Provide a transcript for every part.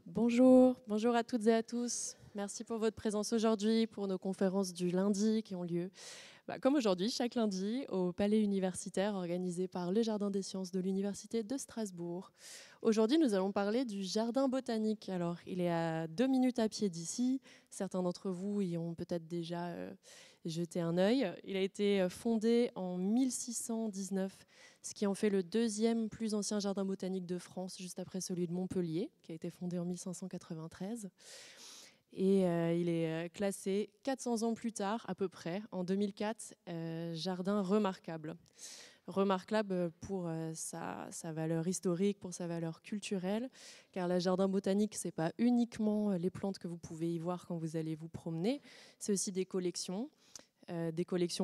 Bonjour à toutes et à tous. Merci pour votre présence aujourd'hui, pour nos conférences du lundi qui ont lieu, comme aujourd'hui, chaque lundi, au Palais universitaire organisé par le Jardin des sciences de l'Université de Strasbourg. Aujourd'hui, nous allons parler du jardin botanique. Alors, il est à 2 minutes à pied d'ici. Certains d'entre vous y ont peut-être déjà jeté un œil. Il a été fondé en 1619, ce qui en fait le deuxième plus ancien jardin botanique de France, juste après celui de Montpellier, qui a été fondé en 1593. Et il est classé 400 ans plus tard, à peu près, en 2004, jardin remarquable. Remarquable pour sa valeur historique, pour sa valeur culturelle, car le jardin botanique, ce n'est pas uniquement les plantes que vous pouvez y voir quand vous allez vous promener, c'est aussi des collections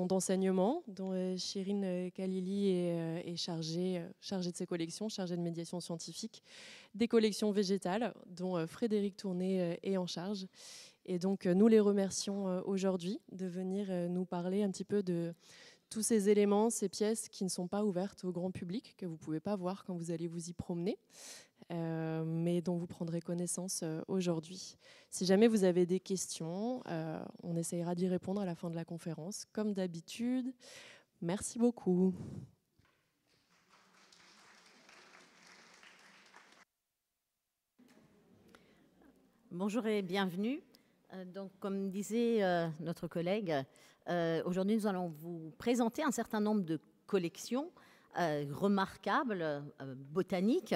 d'enseignement dont Chérine Khalili est chargée de ces collections, chargée de médiation scientifique, des collections végétales dont Frédéric Tourné est en charge. Et donc nous les remercions aujourd'hui de venir nous parler un petit peu de tous ces éléments, ces pièces qui ne sont pas ouvertes au grand public, que vous ne pouvez pas voir quand vous allez vous y promener, mais dont vous prendrez connaissance aujourd'hui. Si jamais vous avez des questions, on essayera d'y répondre à la fin de la conférence, comme d'habitude. Merci beaucoup. Bonjour et bienvenue. Donc, comme disait notre collègue, aujourd'hui nous allons vous présenter un certain nombre de collections remarquables, botaniques.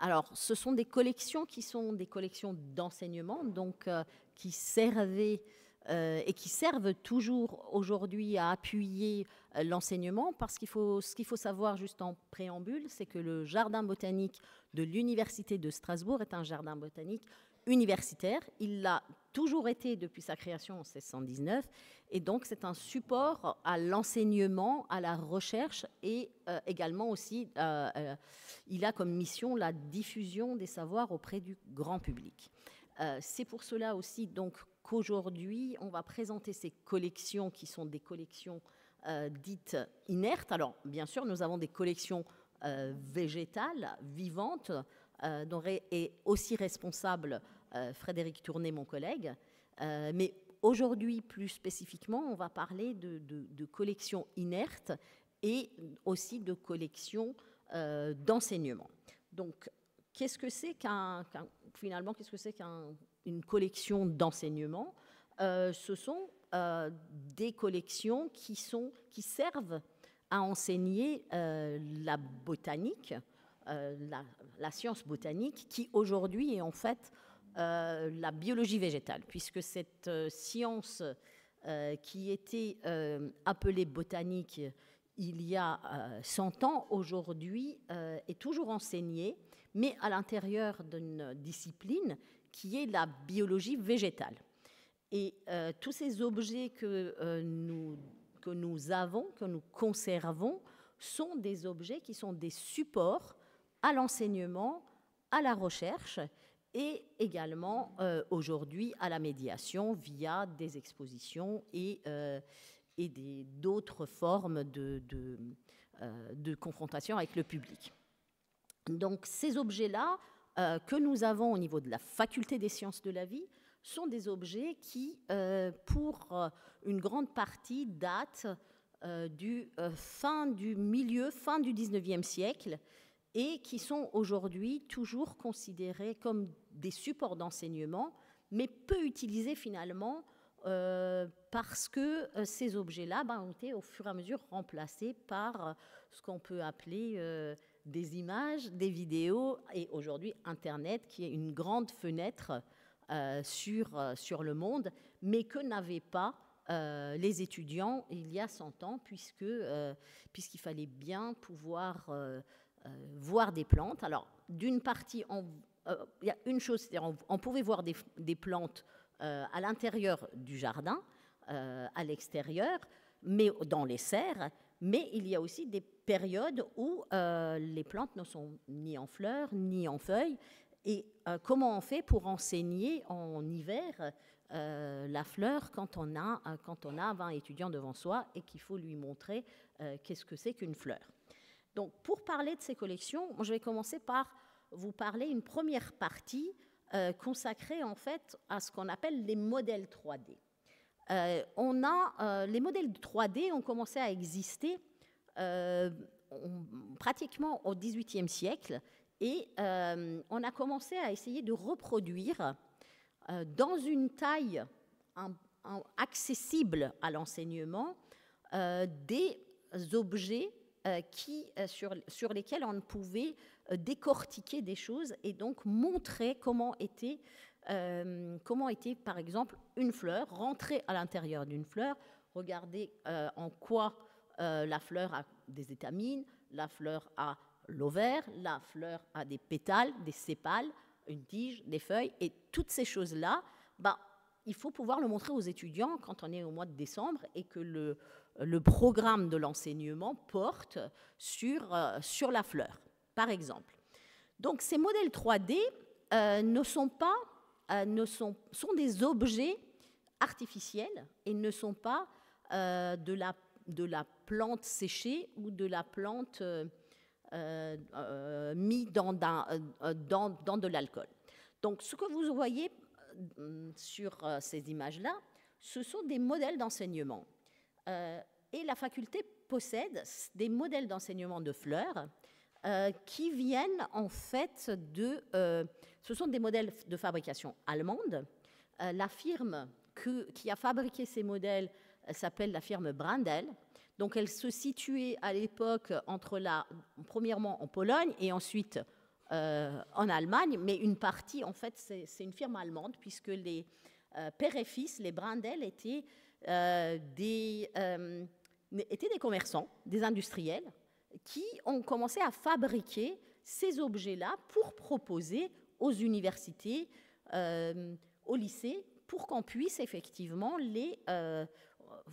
Alors, ce sont des collections qui sont des collections d'enseignement, donc qui servaient et qui servent toujours aujourd'hui à appuyer l'enseignement, parce ce qu'il faut savoir juste en préambule, c'est que le jardin botanique de l'Université de Strasbourg est un jardin botanique universitaire. Il l'a toujours été depuis sa création en 1619, et donc c'est un support à l'enseignement, à la recherche, et également aussi, il a comme mission la diffusion des savoirs auprès du grand public. C'est pour cela aussi donc qu'aujourd'hui, on va présenter ces collections qui sont des collections dites inertes. Alors, bien sûr, nous avons des collections végétales, vivantes, dont est aussi responsable Frédéric Tourné, mon collègue. Mais aujourd'hui, plus spécifiquement, on va parler de collections inertes et aussi de collections d'enseignement. Donc, qu'est-ce que c'est finalement, qu'est-ce que c'est qu'une collection d'enseignement? Ce sont des collections qui servent à enseigner la botanique, la science botanique, qui aujourd'hui est en fait la biologie végétale, puisque cette science qui était appelée botanique il y a 100 ans, aujourd'hui est toujours enseignée, mais à l'intérieur d'une discipline qui est la biologie végétale. Et tous ces objets que nous avons, que nous conservons, sont des objets qui sont des supports à l'enseignement, à la recherche et également aujourd'hui à la médiation via des expositions et d'autres formes de confrontation avec le public. Donc ces objets-là que nous avons au niveau de la faculté des sciences de la vie sont des objets qui, pour une grande partie, datent fin du 19e siècle, et qui sont aujourd'hui toujours considérés comme des supports d'enseignement, mais peu utilisés finalement parce que ces objets-là ont été au fur et à mesure remplacés par ce qu'on peut appeler des images, des vidéos, et aujourd'hui Internet, qui est une grande fenêtre sur le monde, mais que n'avaient pas les étudiants il y a 100 ans, puisqu'il fallait bien pouvoir voir des plantes. Alors, d'une partie, il y a une chose, c'est-à-dire on pouvait voir des plantes à l'intérieur du jardin, à l'extérieur, mais dans les serres, mais il y a aussi des périodes où les plantes ne sont ni en fleurs, ni en feuilles. Et comment on fait pour enseigner en hiver la fleur quand on a 20 étudiants devant soi et qu'il faut lui montrer qu'est-ce que c'est qu'une fleur? Donc, pour parler de ces collections, je vais commencer par vous parler une première partie consacrée en fait à ce qu'on appelle les modèles 3D. Les modèles 3D ont commencé à exister pratiquement au XVIIIe siècle et on a commencé à essayer de reproduire dans une taille accessible à l'enseignement des objets sur lesquels on pouvait décortiquer des choses et donc montrer comment était, par exemple, une fleur, rentrer à l'intérieur d'une fleur, regarder en quoi la fleur a des étamines, la fleur a l'ovaire, la fleur a des pétales, des sépales, une tige, des feuilles, et toutes ces choses-là, il faut pouvoir le montrer aux étudiants quand on est au mois de décembre et que le programme de l'enseignement porte sur la fleur, par exemple. Donc ces modèles 3D sont des objets artificiels et ne sont pas de la plante séchée ou de la plante mise dans de l'alcool. Donc ce que vous voyez sur ces images-là, ce sont des modèles d'enseignement. Et la faculté possède des modèles d'enseignement de fleurs qui viennent en fait ce sont des modèles de fabrication allemande. La firme qui a fabriqué ces modèles s'appelle la firme Brandel. Donc elle se situait à l'époque premièrement en Pologne et ensuite en Allemagne, mais une partie, en fait, c'est une firme allemande, puisque les père et fils, les Brandel, étaient des commerçants, des industriels, qui ont commencé à fabriquer ces objets-là pour proposer aux universités, aux lycées, pour qu'on puisse effectivement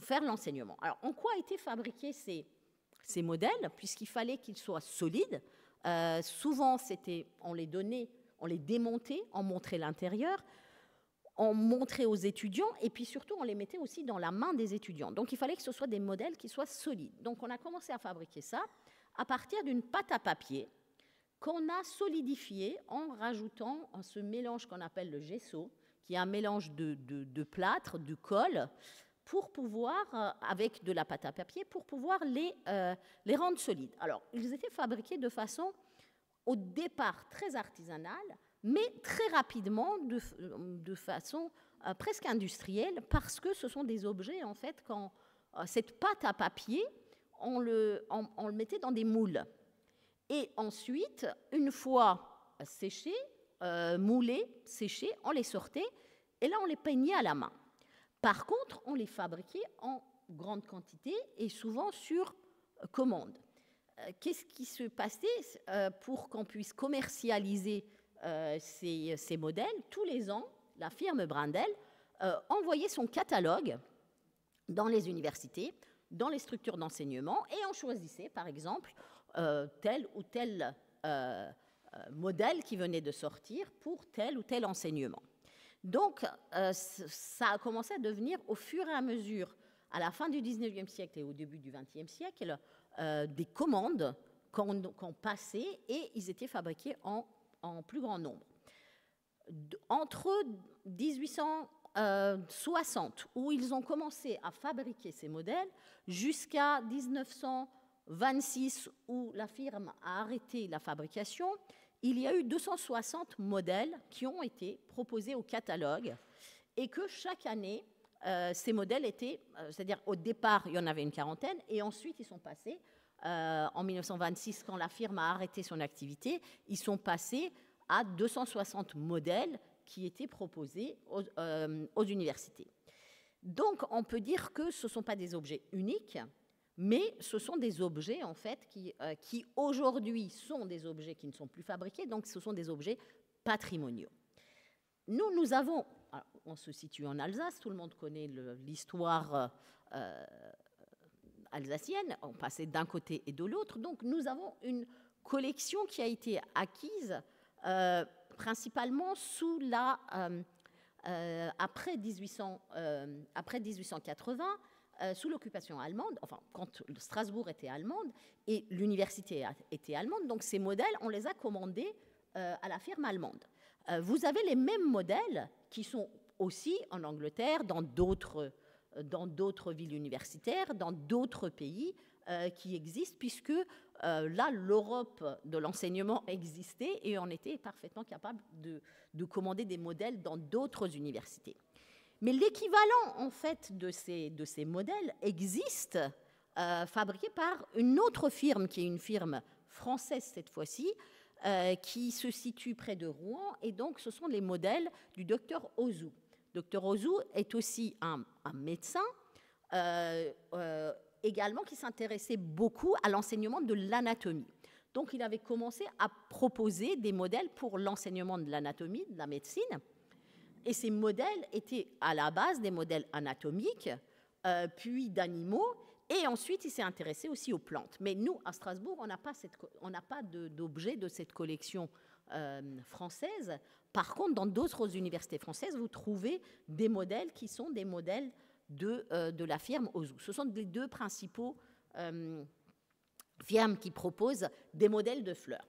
faire l'enseignement. Alors, en quoi étaient fabriqués ces modèles, puisqu'il fallait qu'ils soient solides? Souvent, on les donnait, on les démontait, on montrait l'intérieur, on montrait aux étudiants, et puis surtout, on les mettait aussi dans la main des étudiants. Donc, il fallait que ce soit des modèles qui soient solides. Donc, on a commencé à fabriquer ça à partir d'une pâte à papier qu'on a solidifiée en rajoutant ce mélange qu'on appelle le gesso, qui est un mélange de plâtre, de colle, pour pouvoir, avec de la pâte à papier, pour pouvoir les rendre solides. Alors, ils étaient fabriqués de façon, au départ, très artisanale, mais très rapidement, de façon presque industrielle, parce que ce sont des objets, en fait, quand cette pâte à papier, on le mettait dans des moules. Et ensuite, une fois séchés, moulés, séchés, on les sortait, et là, on les peignait à la main. Par contre, on les fabriquait en grande quantité et souvent sur commande. Qu'est-ce qui se passait pour qu'on puisse commercialiser ces modèles? Tous les ans, la firme Brandel envoyait son catalogue dans les universités, dans les structures d'enseignement, et on choisissait, par exemple, tel ou tel modèle qui venait de sortir pour tel ou tel enseignement. Donc, ça a commencé à devenir, au fur et à mesure, à la fin du 19e siècle et au début du 20e siècle, des commandes qu'on passait et ils étaient fabriqués en plus grand nombre. Entre 1860, où ils ont commencé à fabriquer ces modèles, jusqu'à 1926, où la firme a arrêté la fabrication, il y a eu 260 modèles qui ont été proposés au catalogue et que chaque année, ces modèles étaient, c'est-à-dire au départ, il y en avait une quarantaine et ensuite ils sont passés, en 1926, quand la firme a arrêté son activité, ils sont passés à 260 modèles qui étaient proposés aux universités. Donc, on peut dire que ce ne sont pas des objets uniques, mais ce sont des objets, en fait, qui aujourd'hui sont des objets qui ne sont plus fabriqués, donc ce sont des objets patrimoniaux. Nous avons, alors, on se situe en Alsace, tout le monde connaît l'histoire alsacienne, on passait d'un côté et de l'autre, donc nous avons une collection qui a été acquise principalement après 1880, sous l'occupation allemande, enfin quand Strasbourg était allemande et l'université était allemande, donc ces modèles, on les a commandés à la firme allemande. vous avez les mêmes modèles qui sont aussi en Angleterre, dans d'autres villes universitaires, dans d'autres pays qui existent, puisque là, l'Europe de l'enseignement existait et on était parfaitement capable de commander des modèles dans d'autres universités. Mais l'équivalent, en fait, de ces modèles existe, fabriqué par une autre firme, qui est une firme française cette fois-ci, qui se situe près de Rouen, et donc ce sont les modèles du docteur Ozu. Dr Ozu est aussi un médecin, également qui s'intéressait beaucoup à l'enseignement de l'anatomie. Donc il avait commencé à proposer des modèles pour l'enseignement de l'anatomie, de la médecine, et ces modèles étaient à la base des modèles anatomiques, puis d'animaux, et ensuite il s'est intéressé aussi aux plantes. Mais nous, à Strasbourg, on n'a pas d'objet de cette collection française. Par contre, dans d'autres universités françaises, vous trouvez des modèles qui sont des modèles de la firme Ozu. Ce sont les deux principaux firmes qui proposent des modèles de fleurs.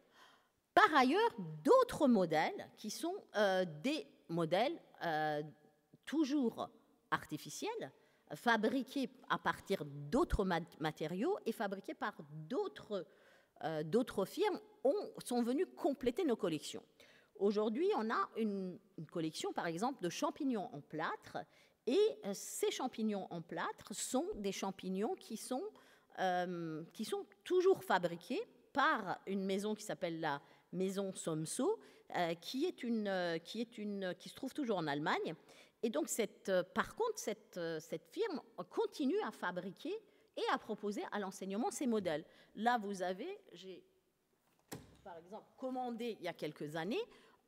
Par ailleurs, d'autres modèles qui sont des modèles toujours artificiels, fabriqués à partir d'autres matériaux et fabriqués par d'autres firmes, sont venus compléter nos collections. Aujourd'hui, on a une collection, par exemple, de champignons en plâtre, et ces champignons en plâtre sont des champignons qui sont toujours fabriqués par une maison qui s'appelle la maison Somso, qui se trouve toujours en Allemagne. Et donc, par contre, cette firme continue à fabriquer et à proposer à l'enseignement ces modèles. Là, j'ai, par exemple, commandé il y a quelques années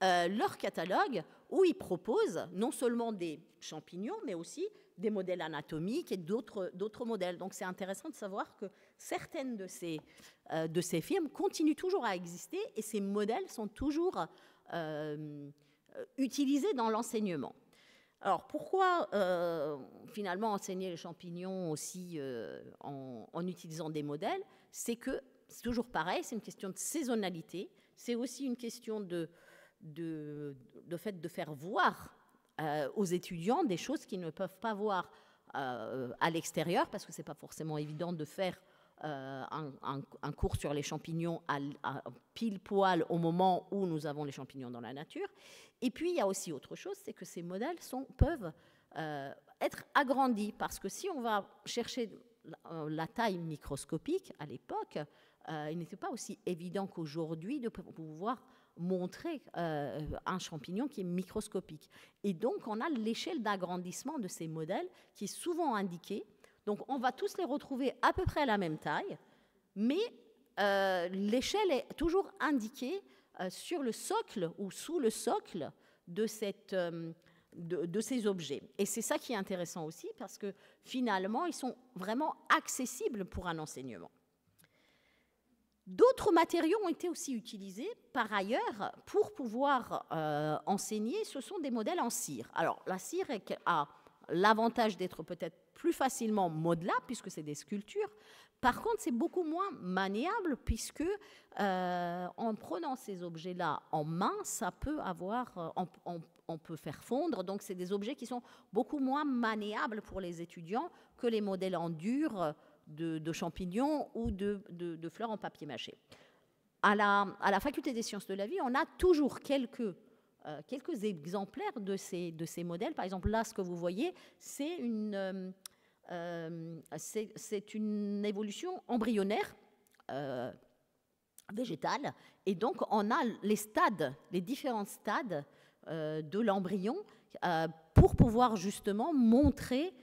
leur catalogue où ils proposent non seulement des champignons, mais aussi des modèles anatomiques et d'autres modèles. Donc, c'est intéressant de savoir que certaines de ces firmes continuent toujours à exister et ces modèles sont toujours utilisés dans l'enseignement. Alors, pourquoi finalement enseigner les champignons aussi en utilisant des modèles? C'est que c'est toujours pareil, c'est une question de saisonnalité, c'est aussi une question de fait de faire voir aux étudiants des choses qu'ils ne peuvent pas voir à l'extérieur, parce que ce n'est pas forcément évident de faire un cours sur les champignons à pile poil au moment où nous avons les champignons dans la nature. Et puis, il y a aussi autre chose, c'est que ces modèles peuvent être agrandis, parce que si on va chercher la taille microscopique, à l'époque, il n'était pas aussi évident qu'aujourd'hui de pouvoir montrer un champignon qui est microscopique. Et donc, on a l'échelle d'agrandissement de ces modèles qui est souvent indiquée. Donc, on va tous les retrouver à peu près à la même taille, mais l'échelle est toujours indiquée sur le socle ou sous le socle de ces objets. Et c'est ça qui est intéressant aussi, parce que finalement, ils sont vraiment accessibles pour un enseignement. D'autres matériaux ont été aussi utilisés par ailleurs pour pouvoir enseigner. Ce sont des modèles en cire. Alors, la cire a l'avantage d'être peut-être plus facilement modelable, puisque c'est des sculptures. Par contre, c'est beaucoup moins maniable, puisque en prenant ces objets-là en main, ça peut avoir, on peut faire fondre. Donc, c'est des objets qui sont beaucoup moins maniables pour les étudiants que les modèles en dur de champignons ou de fleurs en papier mâché. À la faculté des sciences de la vie, on a toujours quelques exemplaires de ces modèles. Par exemple, là, ce que vous voyez, c'est une évolution embryonnaire végétale. Et donc, on a les différents stades de l'embryon pour pouvoir justement montrer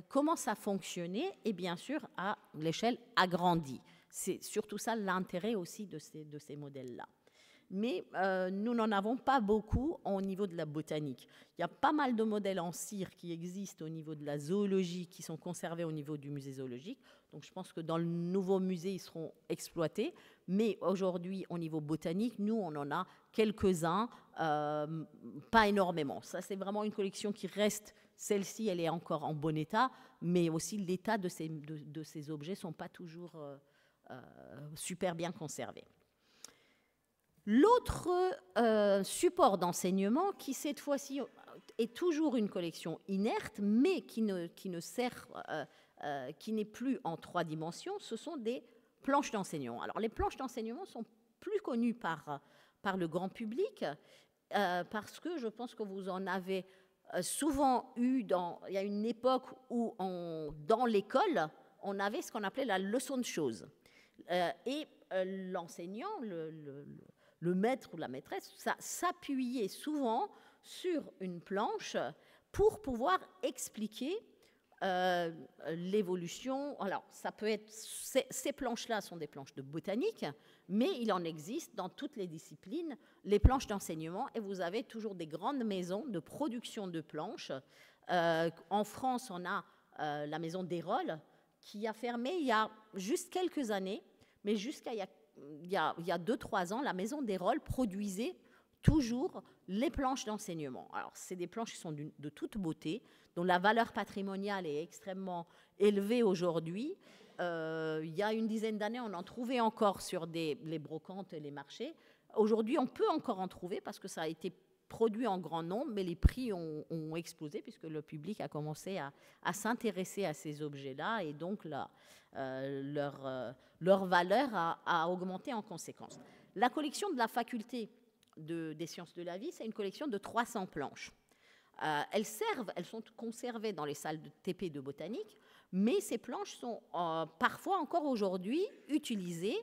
comment ça fonctionnait, et bien sûr à l'échelle agrandie. C'est surtout ça l'intérêt aussi de ces modèles-là. Mais nous n'en avons pas beaucoup au niveau de la botanique. Il y a pas mal de modèles en cire qui existent au niveau de la zoologie, qui sont conservés au niveau du musée zoologique. Donc je pense que dans le nouveau musée, ils seront exploités. Mais aujourd'hui, au niveau botanique, nous, on en a quelques-uns, pas énormément. Ça, c'est vraiment une collection qui reste. Celle-ci, elle est encore en bon état, mais aussi l'état de ces objets ne sont pas toujours super bien conservés. L'autre support d'enseignement, qui cette fois-ci est toujours une collection inerte, mais qui n'est plus en 3 dimensions, ce sont des planches d'enseignement. Alors les planches d'enseignement sont plus connues par le grand public, parce que je pense que vous en avez souvent eu. Il y a une époque où dans l'école, on avait ce qu'on appelait la leçon de choses. Et l'enseignant, le maître ou la maîtresse, ça s'appuyait souvent sur une planche pour pouvoir expliquer l'évolution. Alors, ça peut être, ces planches-là sont des planches de botanique, mais il en existe dans toutes les disciplines, les planches d'enseignement, et vous avez toujours des grandes maisons de production de planches. En France, on a la maison d'Hérold, qui a fermé il y a juste quelques années, mais jusqu'à il y a 2-3 ans, la maison d'Hérold produisait toujours les planches d'enseignement. Alors, c'est des planches qui sont de toute beauté, dont la valeur patrimoniale est extrêmement élevée aujourd'hui. Il y a une dizaine d'années, on en trouvait encore sur les brocantes et les marchés. Aujourd'hui, on peut encore en trouver parce que ça a été produit en grand nombre, mais les prix ont explosé puisque le public a commencé à s'intéresser à ces objets-là, et donc leur valeur a augmenté en conséquence. La collection de la faculté des sciences de la vie, c'est une collection de 300 planches. Elles sont conservées dans les salles de TP de botanique, mais ces planches sont parfois encore aujourd'hui utilisées,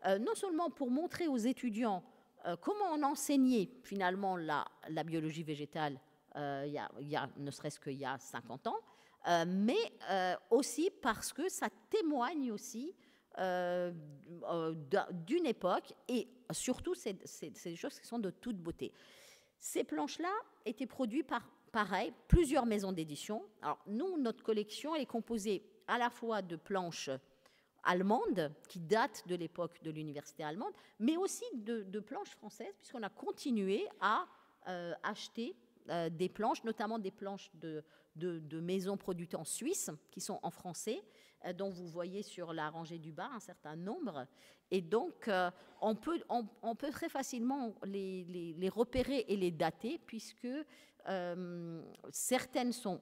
non seulement pour montrer aux étudiants comment on enseignait finalement la biologie végétale ne serait-ce qu'il y a 50 ans, mais aussi parce que ça témoigne aussi d'une époque, et surtout c'est des choses qui sont de toute beauté. Ces planches-là étaient produites par, pareil, plusieurs maisons d'édition. Alors nous, notre collection, elle est composée à la fois de planches allemandes, qui datent de l'époque de l'université allemande, mais aussi de planches françaises, puisqu'on a continué à acheter des planches, notamment des planches de maisons produites en Suisse, qui sont en français, dont vous voyez sur la rangée du bas un certain nombre. Et donc, on peut très facilement les repérer et les dater, puisque certaines sont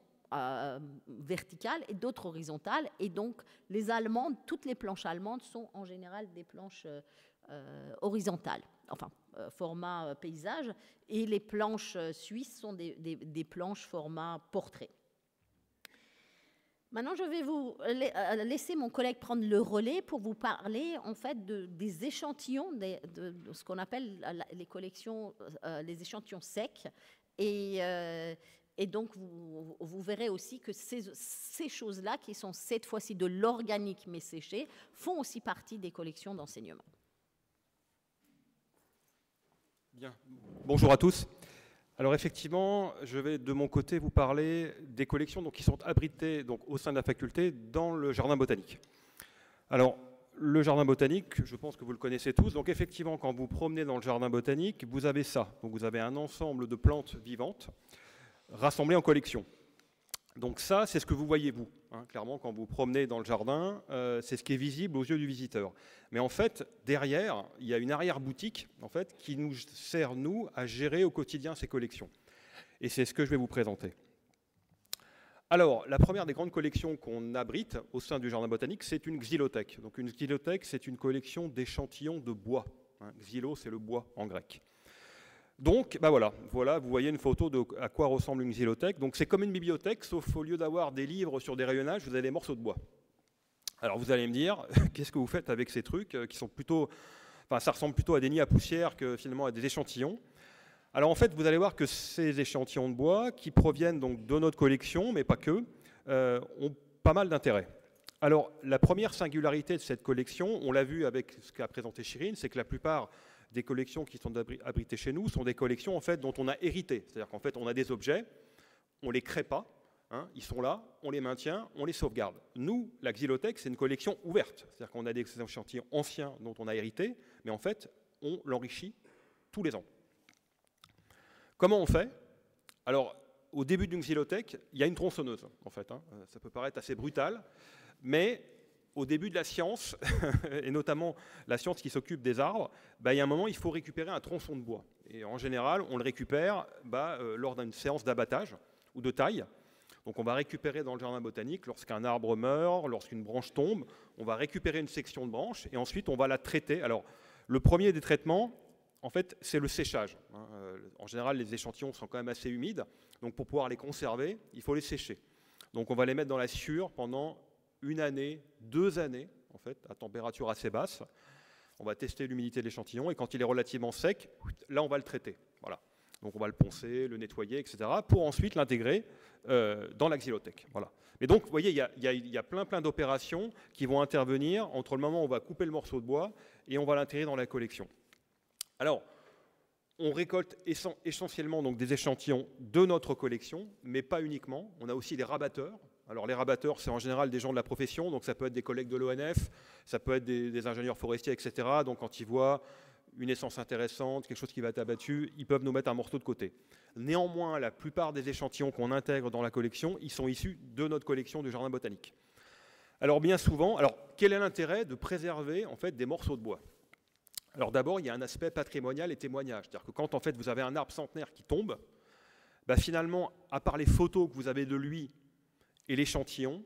verticales et d'autres horizontales. Et donc, les allemandes, toutes les planches allemandes sont en général des planches horizontales, enfin, format paysage, et les planches suisses sont des planches format portrait. Maintenant, je vais vous laisser mon collègue prendre le relais pour vous parler en fait des échantillons, de ce qu'on appelle les collections, les échantillons secs. Et donc, vous verrez aussi que ces choses-là, qui sont cette fois-ci de l'organique mais séché, font aussi partie des collections d'enseignement. Bien. Bonjour à tous. Alors effectivement, je vais de mon côté vous parler des collections qui sont abritées au sein de la faculté dans le jardin botanique. Alors, le jardin botanique, je pense que vous le connaissez tous. Donc effectivement, quand vous promenez dans le jardin botanique, vous avez ça. Donc vous avez un ensemble de plantes vivantes rassemblées en collection. Donc ça, c'est ce que vous voyez, vous. Clairement, quand vous promenez dans le jardin, c'est ce qui est visible aux yeux du visiteur. Mais en fait, derrière, il y a une arrière-boutique qui nous sert, nous, à gérer au quotidien ces collections. Et c'est ce que je vais vous présenter. Alors, la première des grandes collections qu'on abrite au sein du jardin botanique, c'est une xylothèque. Donc une xylothèque, c'est une collection d'échantillons de bois. Xylo, c'est le bois en grec. Donc, voilà, vous voyez une photo de à quoi ressemble une xylothèque. Donc, c'est comme une bibliothèque, sauf au lieu d'avoir des livres sur des rayonnages, vous avez des morceaux de bois. Alors, vous allez me dire, qu'est-ce que vous faites avec ces trucs qui sont plutôt... Enfin, ça ressemble plutôt à des nids à poussière que finalement à des échantillons. Alors, en fait, vous allez voir que ces échantillons de bois, qui proviennent donc de notre collection, mais pas que, ont pas mal d'intérêt. Alors, la première singularité de cette collection, on l'a vu avec ce qu'a présenté Chirine, c'est que la plupart des collections qui sont abritées chez nous sont des collections en fait, dont on a hérité. C'est-à-dire qu'en fait, on a des objets, on ne les crée pas, ils sont là, on les maintient, on les sauvegarde. Nous, la xylothèque, c'est une collection ouverte. C'est-à-dire qu'on a des échantillons anciens dont on a hérité, mais en fait, on l'enrichit tous les ans. Comment on fait? Alors, au début d'une xylothèque, il y a une tronçonneuse, en fait. Ça peut paraître assez brutal, mais au début de la science, et notamment la science qui s'occupe des arbres, il y a un moment, il faut récupérer un tronçon de bois. Et en général, on le récupère lors d'une séance d'abattage ou de taille. Donc on va récupérer dans le jardin botanique, lorsqu'un arbre meurt, lorsqu'une branche tombe, on va récupérer une section de branche et ensuite on va la traiter. Alors le premier des traitements, en fait, c'est le séchage. En général, les échantillons sont quand même assez humides, donc pour pouvoir les conserver, il faut les sécher. Donc on va les mettre dans la sciure pendant 1 année, 2 années, en fait, à température assez basse. On va tester l'humidité de l'échantillon et quand il est relativement sec, là on va le traiter. Voilà. Donc on va le poncer, le nettoyer, etc. pour ensuite l'intégrer dans la xylothèque. Voilà. Mais donc, vous voyez, il y a plein d'opérations qui vont intervenir entre le moment où on va couper le morceau de bois et on va l'intégrer dans la collection. Alors, on récolte essentiellement donc, des échantillons de notre collection, mais pas uniquement. On a aussi des rabatteurs. Alors les rabatteurs, c'est en général des gens de la profession, donc ça peut être des collègues de l'ONF, ça peut être des ingénieurs forestiers, etc. Donc quand ils voient une essence intéressante, quelque chose qui va être abattu, ils peuvent nous mettre un morceau de côté. Néanmoins, la plupart des échantillons qu'on intègre dans la collection, ils sont issus de notre collection du jardin botanique. Alors bien souvent, quel est l'intérêt de préserver en fait des morceaux de bois? Alors d'abord, il y a un aspect patrimonial et témoignage, c'est-à-dire que quand en fait vous avez un arbre centenaire qui tombe, finalement, à part les photos que vous avez de lui et l'échantillon,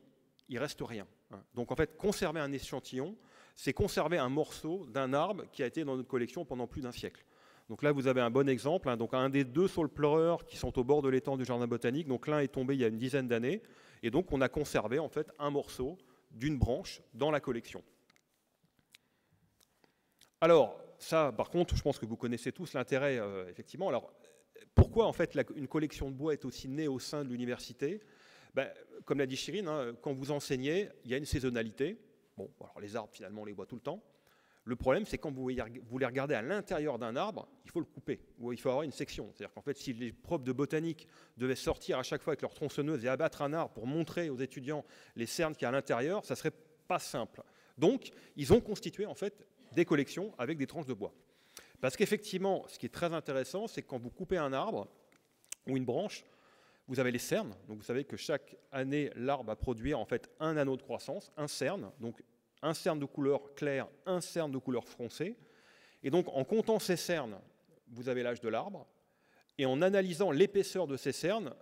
il ne reste rien. Donc en fait, conserver un échantillon, c'est conserver un morceau d'un arbre qui a été dans notre collection pendant plus d'1 siècle. Donc là, vous avez un bon exemple. Donc un des 2 saule-pleureurs qui sont au bord de l'étang du jardin botanique. Donc l'un est tombé il y a une dizaine d'années. Et donc on a conservé en fait un morceau d'une branche dans la collection. Alors ça, par contre, je pense que vous connaissez tous l'intérêt, effectivement. Alors pourquoi en fait une collection de bois est aussi née au sein de l'université? Comme l'a dit Chirine, quand vous enseignez, il y a une saisonnalité. Bon, alors les arbres, finalement, on les voit tout le temps. Le problème, c'est quand vous les regardez à l'intérieur d'un arbre, il faut le couper, ou il faut avoir une section. C'est-à-dire qu'en fait, si les profs de botanique devaient sortir à chaque fois avec leur tronçonneuse et abattre un arbre pour montrer aux étudiants les cernes qu'il y a à l'intérieur, ça ne serait pas simple. Donc, ils ont constitué, en fait, des collections avec des tranches de bois. Parce qu'effectivement, ce qui est très intéressant, c'est que quand vous coupez un arbre ou une branche, vous avez les cernes, donc vous savez que chaque année, l'arbre va produire en fait un anneau de croissance, un cerne, donc un cerne de couleur claire, un cerne de couleur foncée. Et donc en comptant ces cernes, vous avez l'âge de l'arbre, et en analysant l'épaisseur de ces cernes,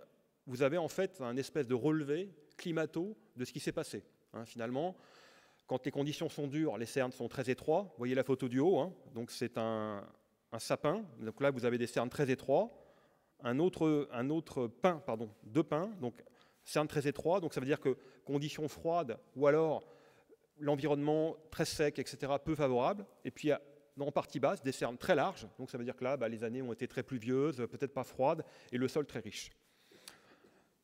vous avez en fait un espèce de relevé climato de ce qui s'est passé. Finalement, quand les conditions sont dures, les cernes sont très étroits. Vous voyez la photo du haut, donc c'est un sapin, donc là vous avez des cernes très étroits. Un autre pin, deux pins, donc cernes très étroits, donc ça veut dire que conditions froides ou alors l'environnement très sec, etc., peu favorable, et puis en partie basse, des cernes très larges, donc ça veut dire que là, les années ont été très pluvieuses, peut-être pas froides, et le sol très riche.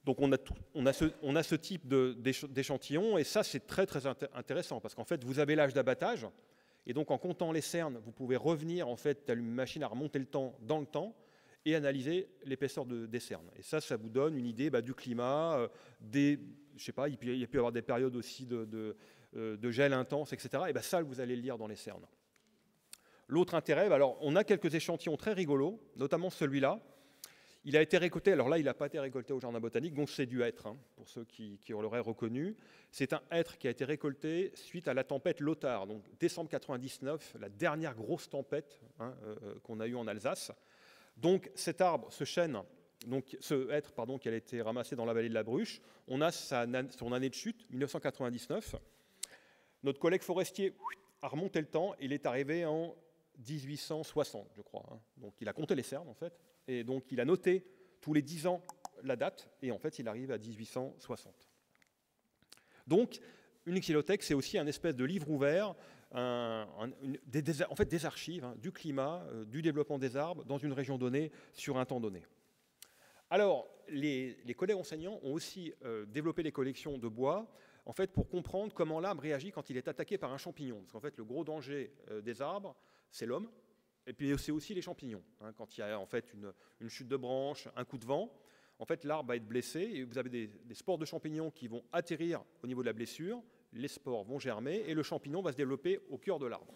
Donc on a ce type d'échantillon, et ça c'est très intéressant, parce qu'en fait vous avez l'âge d'abattage, et donc en comptant les cernes, vous pouvez revenir en fait à une machine à remonter le temps dans le temps, et analyser l'épaisseur des cernes. Et ça vous donne une idée du climat, je sais pas, il peut y avoir des périodes aussi de gel intense, etc. Et ça, vous allez le lire dans les cernes. L'autre intérêt, alors on a quelques échantillons très rigolos, notamment celui-là. Il a été récolté, alors là, il n'a pas été récolté au jardin botanique, donc c'est du hêtre, pour ceux qui l'auraient reconnu. C'est un hêtre qui a été récolté suite à la tempête Lothar, donc décembre 99, la dernière grosse tempête qu'on a eue en Alsace. Donc cet arbre, ce chêne, donc ce hêtre qui a été ramassé dans la vallée de la Bruche, on a son année de chute, 1999. Notre collègue forestier a remonté le temps, il est arrivé en 1860, je crois. Donc il a compté les cernes en fait, et donc il a noté tous les 10 ans la date, et en fait il arrive à 1860. Donc une xylothèque, c'est aussi un espèce de livre ouvert, en fait des archives du climat, du développement des arbres dans une région donnée, sur un temps donné. Alors, les collègues enseignants ont aussi développé des collections de bois, en fait, pour comprendre comment l'arbre réagit quand il est attaqué par un champignon. Parce qu'en fait, le gros danger des arbres, c'est l'homme, et puis c'est aussi les champignons. Quand il y a en fait une chute de branche, un coup de vent, en fait, l'arbre va être blessé, et vous avez des spores de champignons qui vont atterrir au niveau de la blessure, les spores vont germer et le champignon va se développer au cœur de l'arbre.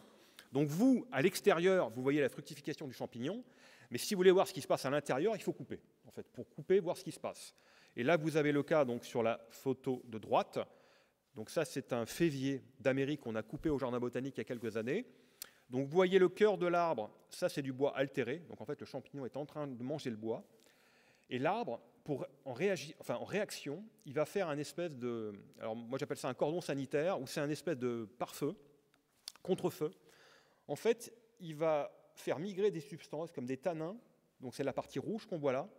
Donc vous, à l'extérieur, vous voyez la fructification du champignon, mais si vous voulez voir ce qui se passe à l'intérieur, il faut couper, en fait, pour couper, voir ce qui se passe. Et là, vous avez le cas donc, sur la photo de droite Donc ça, c'est un févier d'Amérique qu'on a coupé au jardin botanique il y a quelques années. Donc vous voyez le cœur de l'arbre, ça c'est du bois altéré. Donc en fait, le champignon est en train de manger le bois. Et l'arbre, en réaction, il va faire un espèce de... Alors moi j'appelle ça un cordon sanitaire, ou c'est un espèce de pare-feu, contre-feu. En fait, il va faire migrer des substances comme des tanins, donc c'est la partie rouge qu'on voit là,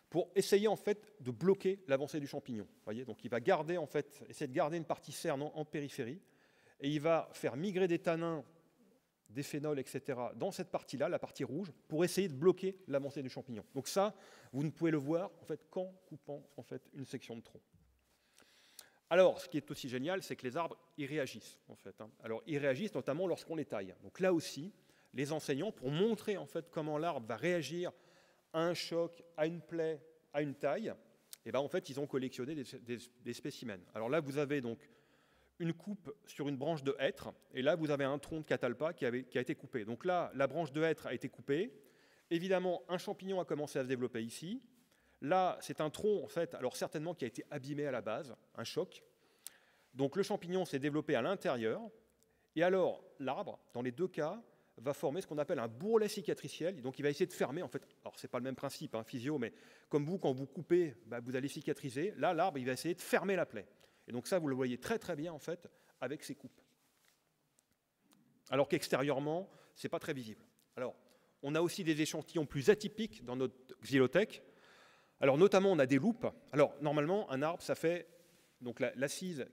pour essayer en fait de bloquer l'avancée du champignon. Voyez, donc il va garder en fait, essayer de garder une partie cerne en périphérie, et il va faire migrer des tanins, des phénols, etc., dans cette partie-là, la partie rouge, pour essayer de bloquer l'avancée du champignon. Donc ça, vous ne pouvez le voir en fait qu'en coupant en fait une section de tronc. Alors, ce qui est aussi génial, c'est que les arbres, ils réagissent en fait. Alors, ils réagissent notamment lorsqu'on les taille. Donc là aussi, les enseignants, pour montrer en fait comment l'arbre va réagir à un choc, à une plaie, à une taille, et ben en fait, ils ont collectionné des spécimens. Alors là, vous avez donc une coupe sur une branche de hêtre, et là, vous avez un tronc de catalpa qui a été coupé. Donc là, la branche de hêtre a été coupée. Évidemment, un champignon a commencé à se développer ici. Là, c'est un tronc, en fait, alors certainement qui a été abîmé à la base, un choc. Donc le champignon s'est développé à l'intérieur, et alors l'arbre, dans les deux cas, va former ce qu'on appelle un bourrelet cicatriciel. Donc il va essayer de fermer, en fait, alors c'est pas le même principe, physio, mais comme vous, quand vous coupez, vous allez cicatriser. Là, l'arbre, il va essayer de fermer la plaie. Et donc ça, vous le voyez très très bien, en fait, avec ces coupes. Alors qu'extérieurement, ce n'est pas très visible. Alors, on a aussi des échantillons plus atypiques dans notre xylothèque. Alors notamment, on a des loupes. Alors normalement, un arbre, ça fait donc l'assise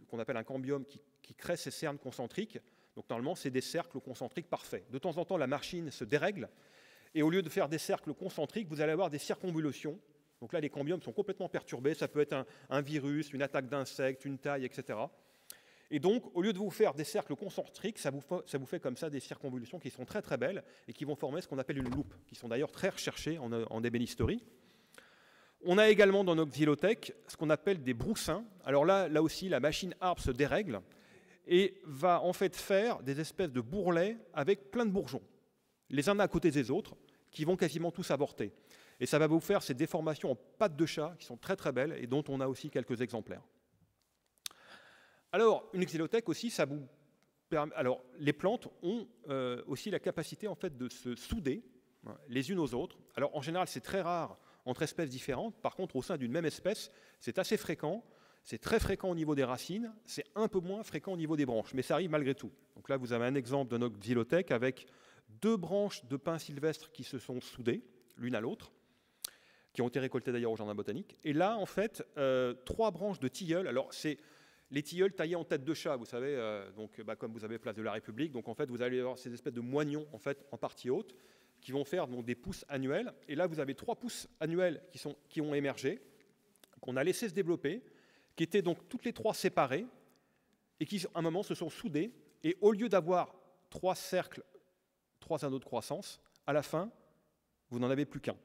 qu'on appelle un cambium qui crée ces cernes concentriques. Donc normalement, c'est des cercles concentriques parfaits. De temps en temps, la machine se dérègle, et au lieu de faire des cercles concentriques, vous allez avoir des circonvolutions. Donc là, les cambiums sont complètement perturbés. Ça peut être un virus, une attaque d'insectes, une taille, etc. Et donc, au lieu de vous faire des cercles concentriques, ça vous fait comme ça des circonvolutions qui sont très très belles et qui vont former ce qu'on appelle une loupe, qui sont d'ailleurs très recherchées en ébénisterie. On a également dans notre xylothèque ce qu'on appelle des broussins. Alors là aussi, la machine arbre se dérègle et va en fait faire des espèces de bourrelets avec plein de bourgeons, les uns à côté des autres, qui vont quasiment tous avorter. Et ça va vous faire ces déformations en pattes de chat qui sont très très belles et dont on a aussi quelques exemplaires. Alors, une xylothèque aussi, ça vous permet... Alors, les plantes ont aussi la capacité en fait de se souder les unes aux autres. Alors, en général, c'est très rare entre espèces différentes. Par contre, au sein d'une même espèce, c'est assez fréquent. C'est très fréquent au niveau des racines. C'est un peu moins fréquent au niveau des branches, mais ça arrive malgré tout. Donc là, vous avez un exemple de notre xylothèque avec 2 branches de pin sylvestre qui se sont soudées l'une à l'autre, qui ont été récoltées d'ailleurs au jardin botanique. Et là, en fait, 3 branches de tilleuls. Alors, c'est les tilleuls taillés en tête de chat, vous savez, comme vous avez place de la République. Donc, en fait, vous allez avoir ces espèces de moignons en fait, en partie haute qui vont faire donc, des pousses annuelles. Et là, vous avez 3 pousses annuelles qui ont émergé, qu'on a laissé se développer, qui étaient donc toutes les 3 séparées et qui, à un moment, se sont soudées. Et au lieu d'avoir 3 cercles, 3 anneaux de croissance, à la fin, vous n'en avez plus qu'un.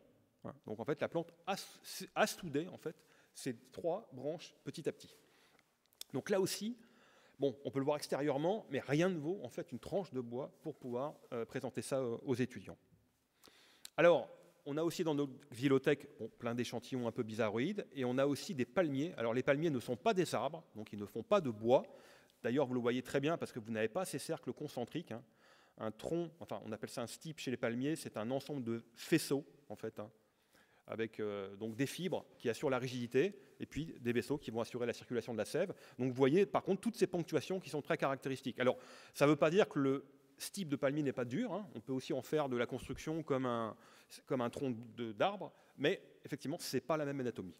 Voilà. Donc en fait, la plante a soudé en fait, ces 3 branches petit à petit. Donc là aussi, bon, on peut le voir extérieurement, mais rien ne vaut en fait une tranche de bois pour pouvoir présenter ça aux étudiants. Alors, on a aussi dans nos xylothèques plein d'échantillons un peu bizarroïdes, et on a aussi des palmiers. Alors les palmiers ne sont pas des arbres, donc ils ne font pas de bois. D'ailleurs, vous le voyez très bien parce que vous n'avez pas ces cercles concentriques. Un tronc, enfin on appelle ça un stipe chez les palmiers, c'est un ensemble de faisceaux en fait, avec donc des fibres qui assurent la rigidité et puis des vaisseaux qui vont assurer la circulation de la sève. Donc vous voyez par contre toutes ces ponctuations qui sont très caractéristiques. Alors ça ne veut pas dire que le stipe de palmier n'est pas dur, on peut aussi en faire de la construction comme un tronc d'arbre, mais effectivement ce n'est pas la même anatomie.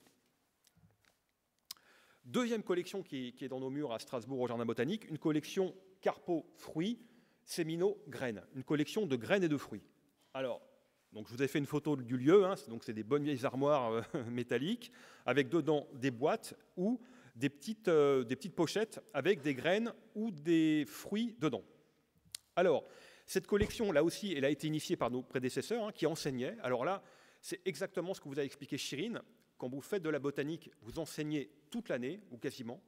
Deuxième collection qui est dans nos murs à Strasbourg au Jardin Botanique, une collection carpo-fruits, sémino-graines, une collection de graines et de fruits. Alors, donc je vous ai fait une photo du lieu, donc c'est des bonnes vieilles armoires métalliques, avec dedans des boîtes ou des petites pochettes avec des graines ou des fruits dedans. Alors, cette collection, là aussi, elle a été initiée par nos prédécesseurs qui enseignaient. Alors là, c'est exactement ce que vous a expliqué Chirine. Quand vous faites de la botanique, vous enseignez toute l'année, ou quasiment.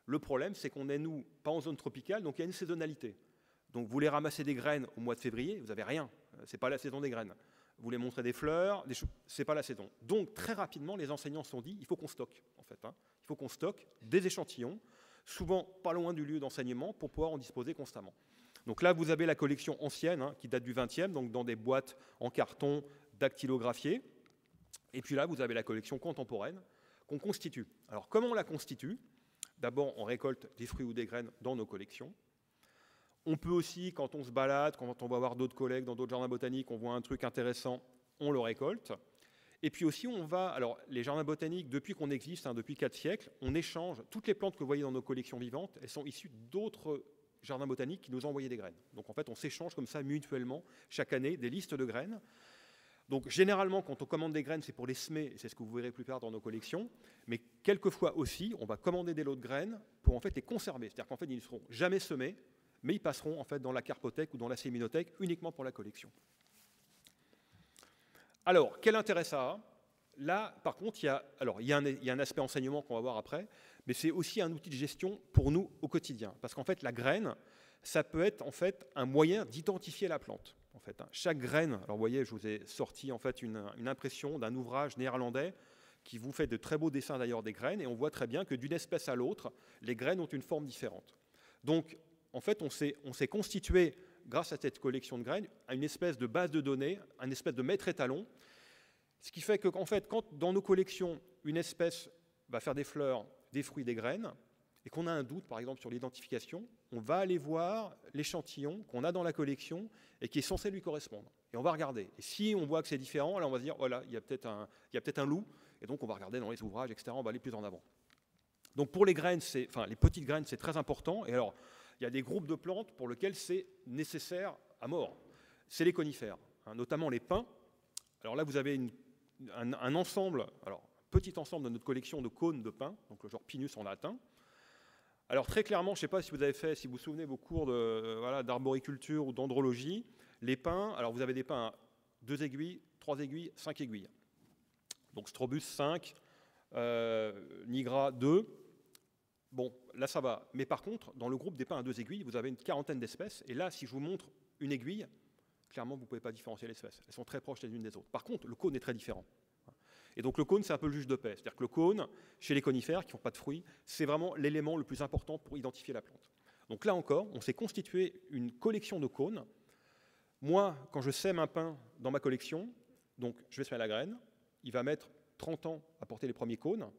Le problème, c'est qu'on est, nous, pas en zone tropicale, donc il y a une saisonnalité. Donc vous voulez ramasser des graines au mois de février, vous n'avez rien. Ce n'est pas la saison des graines. Vous voulez montrer des fleurs, ce n'est pas la saison. Donc très rapidement, les enseignants se sont dit, il faut qu'on stocke, en fait. Il faut qu'on stocke des échantillons, souvent pas loin du lieu d'enseignement, pour pouvoir en disposer constamment. Donc là, vous avez la collection ancienne, qui date du XXe, donc dans des boîtes en carton dactylographiées. Et puis là, vous avez la collection contemporaine qu'on constitue. Alors, comment on la constitue? D'abord, on récolte des fruits ou des graines dans nos collections. On peut aussi, quand on se balade, quand on va voir d'autres collègues dans d'autres jardins botaniques, on voit un truc intéressant, on le récolte. Et puis aussi, on va... Alors, les jardins botaniques, depuis qu'on existe, depuis 4 siècles, on échange. Toutes les plantes que vous voyez dans nos collections vivantes, elles sont issues d'autres jardins botaniques qui nous ont envoyé des graines. Donc, en fait, on s'échange comme ça mutuellement, chaque année, des listes de graines. Donc, généralement, quand on commande des graines, c'est pour les semer, et c'est ce que vous verrez plus tard dans nos collections. Mais quelquefois aussi, on va commander des lots de graines pour en fait les conserver. C'est-à-dire qu'en fait, ils ne seront jamais semés, mais ils passeront en fait dans la carpothèque ou dans la séminothèque uniquement pour la collection. Alors, quel intérêt ça a? Là, par contre, il y a un aspect enseignement qu'on va voir après, mais c'est aussi un outil de gestion pour nous au quotidien. Parce qu'en fait, la graine, ça peut être en fait un moyen d'identifier la plante. En fait, chaque graine, alors vous voyez, je vous ai sorti en fait une impression d'un ouvrage néerlandais qui vous fait de très beaux dessins d'ailleurs des graines, et on voit très bien que d'une espèce à l'autre, les graines ont une forme différente. Donc, en fait, on s'est constitué, grâce à cette collection de graines, à une espèce de base de données, une espèce de maître étalon, ce qui fait que, en fait, quand dans nos collections, une espèce va faire des fleurs, des fruits, des graines, et qu'on a un doute, par exemple, sur l'identification, on va aller voir l'échantillon qu'on a dans la collection et qui est censé lui correspondre. Et on va regarder. Et si on voit que c'est différent, là, on va se dire, voilà, il y a peut-être un loup, et donc on va regarder dans les ouvrages, etc., on va aller plus en avant. Donc pour les graines, les petites graines, c'est très important. Et alors, il y a des groupes de plantes pour lesquels c'est nécessaire à mort. C'est les conifères, notamment les pins. Alors là, vous avez un ensemble, petit ensemble de notre collection de cônes de pins, donc le genre Pinus en latin. Alors très clairement, je ne sais pas si vous avez fait, si vous vous souvenez vos cours d'arboriculture ou d'andrologie, les pins, alors vous avez des pins à 2 aiguilles, 3 aiguilles, 5 aiguilles. Donc Strobus 5, Nigra 2. Bon, là ça va. Mais par contre, dans le groupe des pins à 2 aiguilles, vous avez une quarantaine d'espèces. Et là, si je vous montre une aiguille, clairement, vous ne pouvez pas différencier les espèces. Elles sont très proches les unes des autres. Par contre, le cône est très différent. Et donc le cône, c'est un peu le juge de paix. C'est-à-dire que le cône, chez les conifères qui ne font pas de fruits, c'est vraiment l'élément le plus important pour identifier la plante. Donc là encore, on s'est constitué une collection de cônes. Moi, quand je sème un pin dans ma collection, donc je vais semer la graine, il va mettre 30 ans à porter les premiers cônes.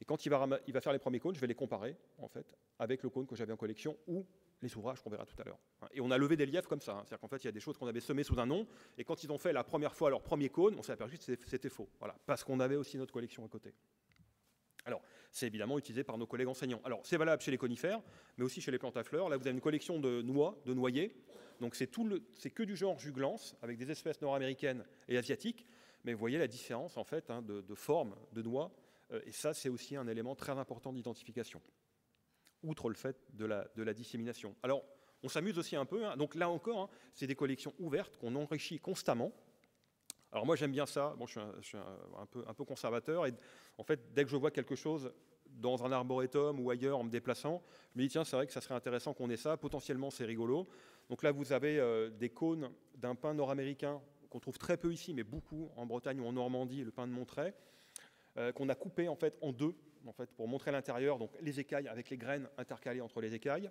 Et quand il va faire les premiers cônes, je vais les comparer en fait, avec le cône que j'avais en collection ou les ouvrages qu'on verra tout à l'heure. Et on a levé des lièvres comme ça. C'est-à-dire qu'en fait, il y a des choses qu'on avait semées sous un nom, et quand ils ont fait la première fois leur premier cône, on s'est aperçu que c'était faux. Voilà, parce qu'on avait aussi notre collection à côté. Alors, c'est évidemment utilisé par nos collègues enseignants. Alors, c'est valable chez les conifères, mais aussi chez les plantes à fleurs. Là, vous avez une collection de noix, de noyers. Donc, c'est que du genre Juglans, avec des espèces nord-américaines et asiatiques. Mais vous voyez la différence, en fait, de forme de noix. Et ça, c'est aussi un élément très important d'identification, outre le fait de la dissémination. Alors, on s'amuse aussi un peu. Donc là encore, c'est des collections ouvertes qu'on enrichit constamment. Alors moi, j'aime bien ça. Bon, je suis un peu conservateur. Et en fait, dès que je vois quelque chose dans un arboretum ou ailleurs en me déplaçant, je me dis, tiens, c'est vrai que ça serait intéressant qu'on ait ça. Potentiellement, c'est rigolo. Donc là, vous avez des cônes d'un pin nord-américain qu'on trouve très peu ici, mais beaucoup en Bretagne ou en Normandie, le pin de Montreuil, qu'on a coupé en fait en deux, en fait, pour montrer l'intérieur, donc les écailles avec les graines intercalées entre les écailles.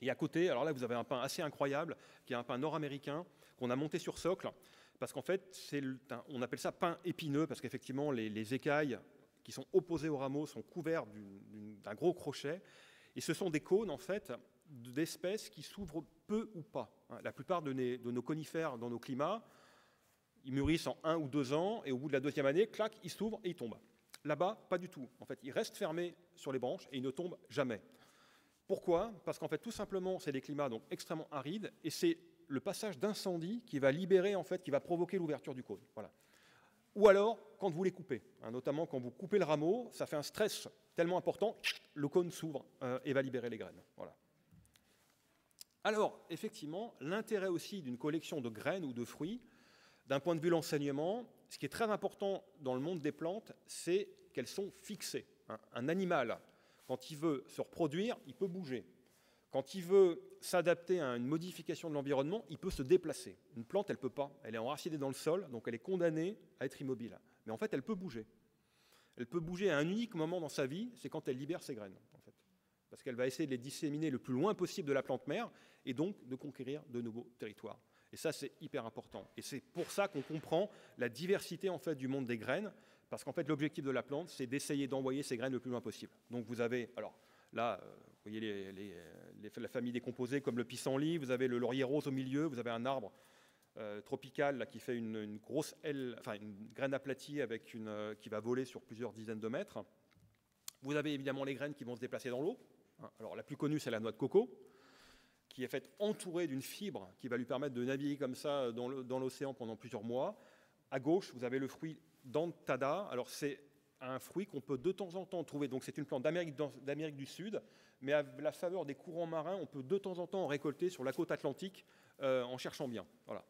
Et à côté, alors là, vous avez un pin assez incroyable, qui est un pin nord-américain, qu'on a monté sur socle, parce qu'en fait, on appelle ça pin épineux, parce qu'effectivement, les écailles qui sont opposées au rameau sont couvertes d'un gros crochet, et ce sont des cônes, en fait, d'espèces qui s'ouvrent peu ou pas. La plupart de nos conifères dans nos climats, ils mûrissent en 1 ou 2 ans, et au bout de la 2e année, clac, ils s'ouvrent et ils tombent. Là-bas, pas du tout. En fait, ils restent fermés sur les branches et ils ne tombent jamais. Pourquoi? Parce qu'en fait, tout simplement, c'est des climats donc extrêmement arides, et c'est le passage d'incendie qui va libérer, en fait, qui va provoquer l'ouverture du cône. Voilà. Ou alors, quand vous les coupez, notamment quand vous coupez le rameau, ça fait un stress tellement important, le cône s'ouvre et va libérer les graines. Voilà. Alors, effectivement, l'intérêt aussi d'une collection de graines ou de fruits, d'un point de vue de l'enseignement, ce qui est très important dans le monde des plantes, c'est qu'elles sont fixées. Un animal, quand il veut se reproduire, il peut bouger. Quand il veut s'adapter à une modification de l'environnement, il peut se déplacer. Une plante, elle ne peut pas. Elle est enracinée dans le sol, donc elle est condamnée à être immobile. Mais en fait, elle peut bouger. Elle peut bouger à un unique moment dans sa vie, c'est quand elle libère ses graines. En fait. parce qu'elle va essayer de les disséminer le plus loin possible de la plante mère, et donc de conquérir de nouveaux territoires. Et ça, c'est hyper important. Et c'est pour ça qu'on comprend la diversité en fait, du monde des graines, parce qu'en fait, l'objectif de la plante, c'est d'essayer d'envoyer ces graines le plus loin possible. Donc vous avez, alors là, vous voyez la famille des composés comme le pissenlit, vous avez le laurier rose au milieu, vous avez un arbre tropicale là, qui fait une grosse aile, enfin une graine aplatie avec qui va voler sur plusieurs dizaines de mètres. Vous avez évidemment les graines qui vont se déplacer dans l'eau. Alors la plus connue, c'est la noix de coco, qui est faite entourée d'une fibre qui va lui permettre de naviguer comme ça dans l'océan pendant plusieurs mois. À gauche, vous avez le fruit Dentada. Alors c'est un fruit qu'on peut de temps en temps trouver. Donc c'est une plante d'Amérique du Sud, mais à la faveur des courants marins, on peut de temps en temps en récolter sur la côte atlantique en cherchant bien. Voilà.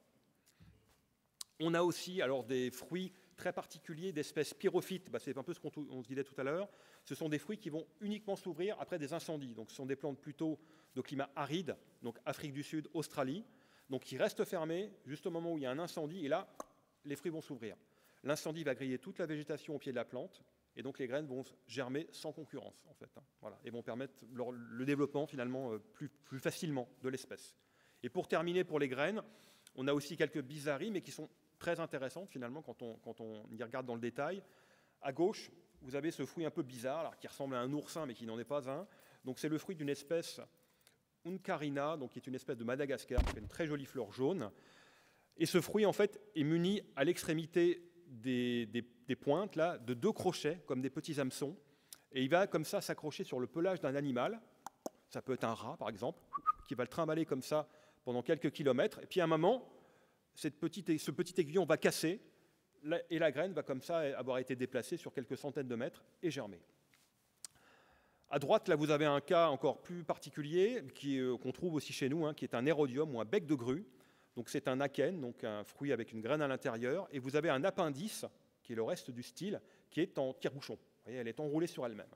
On a aussi alors, des fruits très particuliers d'espèces pyrophytes. C'est un peu ce qu'on se disait tout à l'heure. Ce sont des fruits qui vont uniquement s'ouvrir après des incendies. Donc, ce sont des plantes plutôt de climat aride, donc Afrique du Sud, Australie, donc qui restent fermées juste au moment où il y a un incendie. Et là, les fruits vont s'ouvrir. L'incendie va griller toute la végétation au pied de la plante. Et donc, les graines vont germer sans concurrence, en fait. Voilà, et vont permettre le développement, finalement, plus facilement de l'espèce. Et pour terminer, pour les graines, on a aussi quelques bizarreries, mais qui sont très intéressantes finalement quand on y regarde dans le détail. À gauche, vous avez ce fruit un peu bizarre, alors, qui ressemble à un oursin, mais qui n'en est pas un. Donc c'est le fruit d'une espèce Uncarina, donc qui est une espèce de Madagascar, qui a une très jolie fleur jaune. Et ce fruit, en fait, est muni à l'extrémité des pointes, là, de 2 crochets, comme des petits hameçons. Et il va comme ça s'accrocher sur le pelage d'un animal. Ça peut être un rat, par exemple, qui va le trimballer comme ça pendant quelques kilomètres. Et puis à un moment, ce petit aiguillon va casser et la graine va comme ça avoir été déplacée sur quelques centaines de mètres et germer. À droite, là, vous avez un cas encore plus particulier qu'on trouve aussi chez nous, qui est un érodium ou un bec de grue. Donc c'est un akène, donc un fruit avec une graine à l'intérieur. Et vous avez un appendice, qui est le reste du style, qui est en tire-bouchon. Vous voyez, elle est enroulée sur elle-même.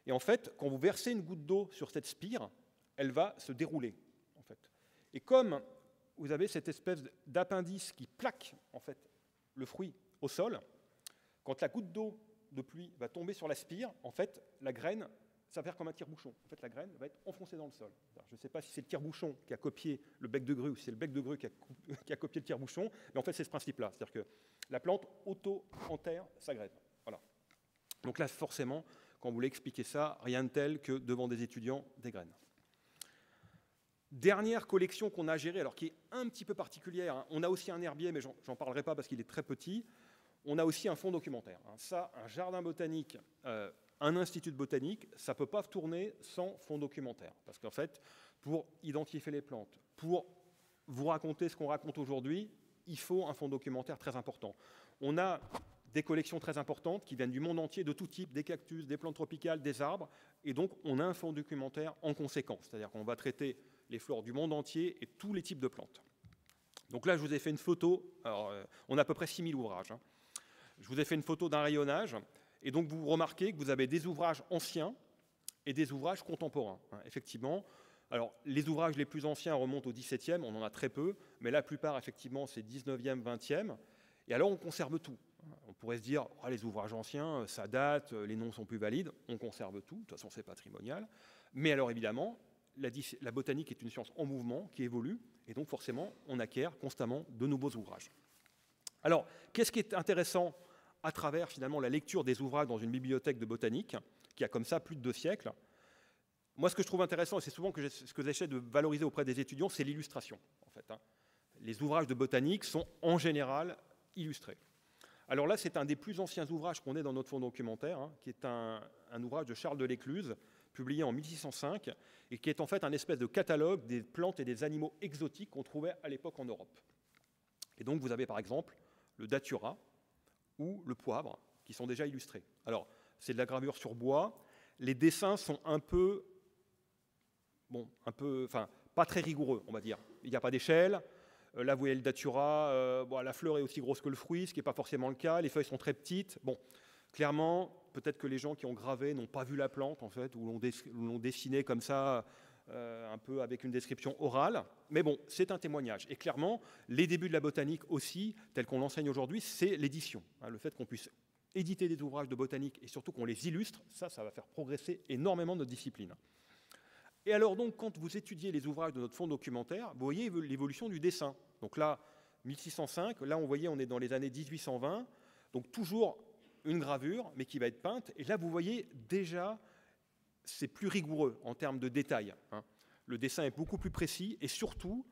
Et en fait, quand vous versez une goutte d'eau sur cette spire, elle va se dérouler. En fait. Et comme vous avez cette espèce d'appendice qui plaque en fait, le fruit au sol, quand la goutte d'eau de pluie va tomber sur la spire, en fait, la graine, ça va faire comme un tire-bouchon. En fait, la graine va être enfoncée dans le sol. Alors, je ne sais pas si c'est le tire-bouchon qui a copié le bec de grue ou si c'est le bec de grue qui a copié le tire-bouchon, mais en fait, c'est ce principe-là. C'est-à-dire que la plante auto-enterre sa graine. Voilà. Donc là, forcément, quand vous voulez expliquer ça, rien de tel que devant des étudiants, des graines. Dernière collection qu'on a gérée, alors qui est un petit peu particulière, on a aussi un herbier, mais j'en parlerai pas parce qu'il est très petit. On a aussi un fonds documentaire. Ça, un jardin botanique, un institut de botanique, ça ne peut pas tourner sans fonds documentaire. Parce qu'en fait, pour identifier les plantes, pour vous raconter ce qu'on raconte aujourd'hui, il faut un fonds documentaire très important. On a des collections très importantes qui viennent du monde entier, de tout type, des cactus, des plantes tropicales, des arbres, et donc on a un fonds documentaire en conséquence. C'est-à-dire qu'on va traiter les flores du monde entier et tous les types de plantes. Donc là, je vous ai fait une photo. Alors, on a à peu près 6000 ouvrages. Je vous ai fait une photo d'un rayonnage. Et donc, vous remarquez que vous avez des ouvrages anciens et des ouvrages contemporains. Effectivement, alors, les ouvrages les plus anciens remontent au XVIIe, on en a très peu, mais la plupart, effectivement, c'est 19e, 20e. Et alors, on conserve tout. On pourrait se dire, oh, les ouvrages anciens, ça date, les noms sont plus valides. On conserve tout, de toute façon, c'est patrimonial. Mais alors, évidemment, la botanique est une science en mouvement qui évolue, et donc forcément, on acquiert constamment de nouveaux ouvrages. Alors, qu'est-ce qui est intéressant à travers finalement la lecture des ouvrages dans une bibliothèque de botanique, qui a comme ça plus de 2 siècles? Moi, ce que je trouve intéressant, et c'est souvent ce que j'essaie de valoriser auprès des étudiants, c'est l'illustration. En fait, Les ouvrages de botanique sont en général illustrés. Alors là, c'est un des plus anciens ouvrages qu'on ait dans notre fonds documentaire, qui est un ouvrage de Charles de l'Écluse, publié en 1605, et qui est en fait un espèce de catalogue des plantes et des animaux exotiques qu'on trouvait à l'époque en Europe. Et donc vous avez par exemple le datura ou le poivre, qui sont déjà illustrés. Alors, c'est de la gravure sur bois. Les dessins sont pas très rigoureux, on va dire. Il n'y a pas d'échelle. Là, vous voyez le datura, la fleur est aussi grosse que le fruit, ce qui n'est pas forcément le cas. Les feuilles sont très petites. Bon, clairement, peut-être que les gens qui ont gravé n'ont pas vu la plante, en fait, ou l'ont dessinée comme ça, un peu avec une description orale. Mais bon, c'est un témoignage. Et clairement, les débuts de la botanique aussi, tels qu'on l'enseigne aujourd'hui, c'est l'édition. Le fait qu'on puisse éditer des ouvrages de botanique et surtout qu'on les illustre, ça va faire progresser énormément notre discipline. Et alors donc, quand vous étudiez les ouvrages de notre fonds documentaire, vous voyez l'évolution du dessin. Donc là, 1605, là on est dans les années 1820, donc toujours une gravure, mais qui va être peinte. Et là, vous voyez déjà, c'est plus rigoureux en termes de détails. Le dessin est beaucoup plus précis et surtout,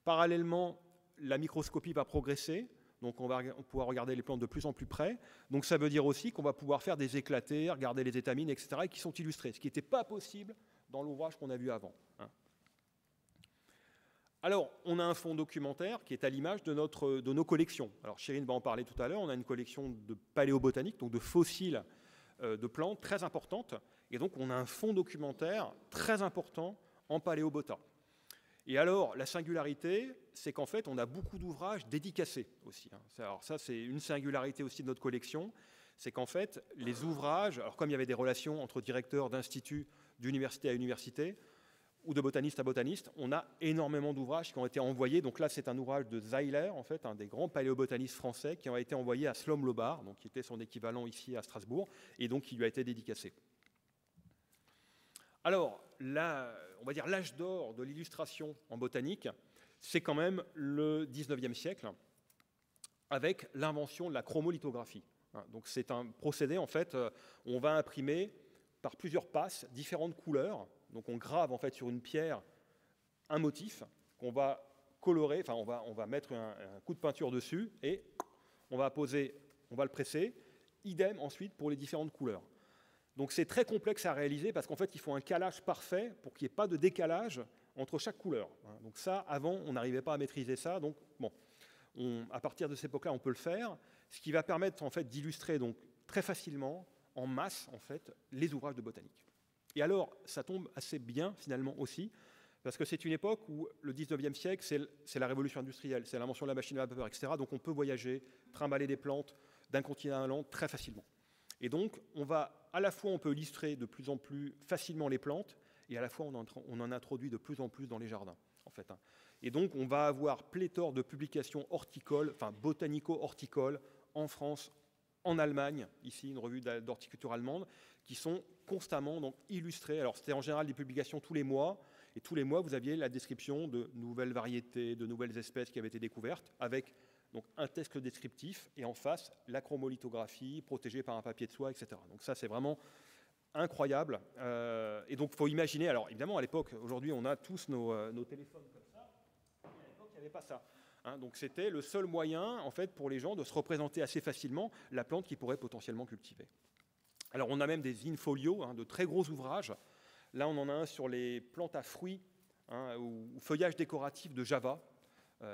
parallèlement, la microscopie va progresser. Donc on va pouvoir regarder les plantes de plus en plus près. Donc ça veut dire aussi qu'on va pouvoir faire des éclatés, regarder les étamines, etc., et qui sont illustrés, ce qui n'était pas possible dans l'ouvrage qu'on a vu avant. Alors, on a un fonds documentaire qui est à l'image de nos collections. Alors, Chérine va en parler tout à l'heure. On a une collection de paléobotanique, donc de fossiles de plantes très importante. Et donc, on a un fonds documentaire très important en paléobota. Et alors, la singularité, c'est qu'en fait, on a beaucoup d'ouvrages dédicacés aussi. Alors ça, c'est une singularité aussi de notre collection. C'est qu'en fait, les ouvrages, alors comme il y avait des relations entre directeurs d'instituts, d'université à université, ou de botaniste à botaniste, on a énormément d'ouvrages qui ont été envoyés. Donc là, c'est un ouvrage de Zeiler, en fait, un des grands paléobotanistes français, qui a été envoyé à Slom-Lobar, donc qui était son équivalent ici à Strasbourg, et donc qui lui a été dédicacé. Alors, là, on va dire l'âge d'or de l'illustration en botanique, c'est quand même le 19e siècle, avec l'invention de la chromolithographie. Donc c'est un procédé, en fait, où on va imprimer par plusieurs passes différentes couleurs. Donc on grave en fait sur une pierre un motif qu'on va colorer, enfin on va mettre un coup de peinture dessus et on va le presser. Idem ensuite pour les différentes couleurs. Donc c'est très complexe à réaliser parce qu'en fait il faut un calage parfait pour qu'il n'y ait pas de décalage entre chaque couleur. Donc ça, avant, on n'arrivait pas à maîtriser ça. Donc bon, à partir de cette époque-là, on peut le faire, ce qui va permettre en fait d'illustrer donc très facilement, en masse en fait, les ouvrages de botanique. Et alors, ça tombe assez bien, finalement, aussi, parce que c'est une époque où le 19e siècle, c'est la révolution industrielle, c'est l'invention de la machine à vapeur, etc. Donc on peut voyager, trimballer des plantes d'un continent à l'autre très facilement. Et donc, à la fois, on peut illustrer de plus en plus facilement les plantes, et à la fois, on en introduit de plus en plus dans les jardins, en fait. Et donc, on va avoir pléthore de publications horticoles, enfin botanico-horticoles, en France, en Allemagne, ici, une revue d'horticulture allemande, qui sont constamment donc, illustrées. Alors, c'était en général des publications tous les mois, et tous les mois, vous aviez la description de nouvelles variétés, de nouvelles espèces qui avaient été découvertes, avec donc, un texte descriptif, et en face, la chromolithographie, protégée par un papier de soie, etc. Donc ça, c'est vraiment incroyable. Et donc, il faut imaginer, alors évidemment, à l'époque, aujourd'hui, on a tous nos téléphones comme ça, et à l'époque, il n'y avait pas ça. Donc c'était le seul moyen, en fait, pour les gens de se représenter assez facilement la plante qu'ils pourraient potentiellement cultiver. Alors, on a même des in-folio, de très gros ouvrages. Là, on en a un sur les plantes à fruits ou feuillages décoratifs de Java,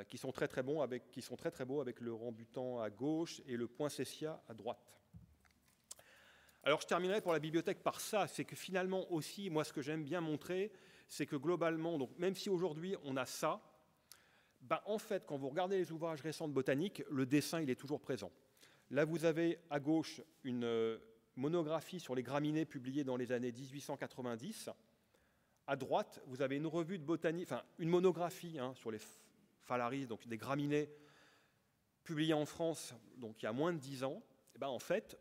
qui sont très beaux avec le rambutan à gauche et le poinsettia à droite. Alors, je terminerai pour la bibliothèque par ça, c'est que finalement aussi, moi, ce que j'aime bien montrer, c'est que globalement, donc, même si aujourd'hui on a ça, en fait, quand vous regardez les ouvrages récents de botanique, le dessin, il est toujours présent. Là, vous avez à gauche une monographie sur les graminées publiée dans les années 1890. À droite, vous avez une revue de botanique, enfin une monographie sur les phalaris, donc des graminées, publiée en France, donc il y a moins de 10 ans. Et en fait,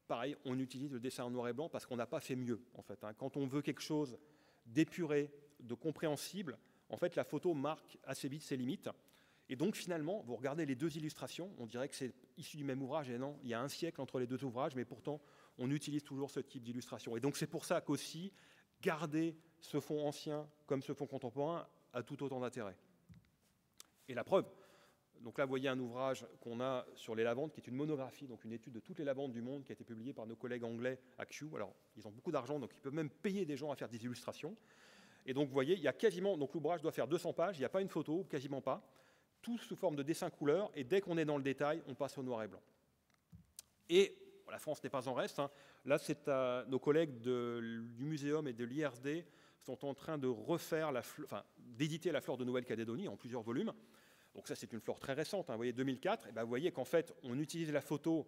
pareil, on utilise le dessin en noir et blanc parce qu'on n'a pas fait mieux. En fait, Quand on veut quelque chose d'épuré, de compréhensible, en fait, la photo marque assez vite ses limites. Et donc, finalement, vous regardez les deux illustrations, on dirait que c'est issu du même ouvrage, et non, il y a un siècle entre les deux ouvrages, mais pourtant, on utilise toujours ce type d'illustration. Et donc, c'est pour ça qu'aussi, garder ce fond ancien comme ce fond contemporain a tout autant d'intérêt. Et la preuve, donc là, vous voyez un ouvrage qu'on a sur les lavandes, qui est une monographie, donc une étude de toutes les lavandes du monde, qui a été publiée par nos collègues anglais à Kew. Alors, ils ont beaucoup d'argent, donc ils peuvent même payer des gens à faire des illustrations. Et donc, vous voyez, il y a quasiment, donc l'ouvrage doit faire 200 pages, il n'y a pas une photo, quasiment pas, tout sous forme de dessin couleur, et dès qu'on est dans le détail, on passe au noir et blanc. Et la France n'est pas en reste. Là, c'est nos collègues du Muséum et de l'IRD sont en train de refaire, d'éditer la flore de Nouvelle-Calédonie en plusieurs volumes. Donc ça, c'est une flore très récente, vous voyez, 2004. Et vous voyez qu'en fait, on utilise la photo.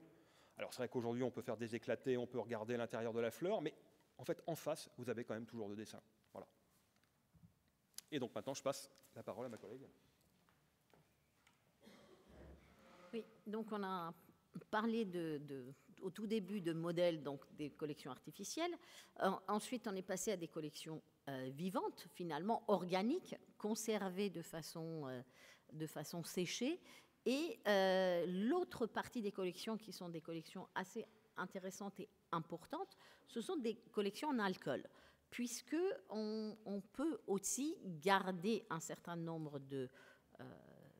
Alors c'est vrai qu'aujourd'hui, on peut faire des éclatés, on peut regarder l'intérieur de la fleur, mais en fait, en face, vous avez quand même toujours le dessin. Voilà. Et donc maintenant, je passe la parole à ma collègue. Oui, donc on a parlé au tout début de modèles, donc des collections artificielles. Ensuite, on est passé à des collections vivantes, finalement organiques, conservées de façon séchée. Et l'autre partie des collections, qui sont des collections assez intéressantes et importantes, ce sont des collections en alcool, puisque on peut aussi garder un certain nombre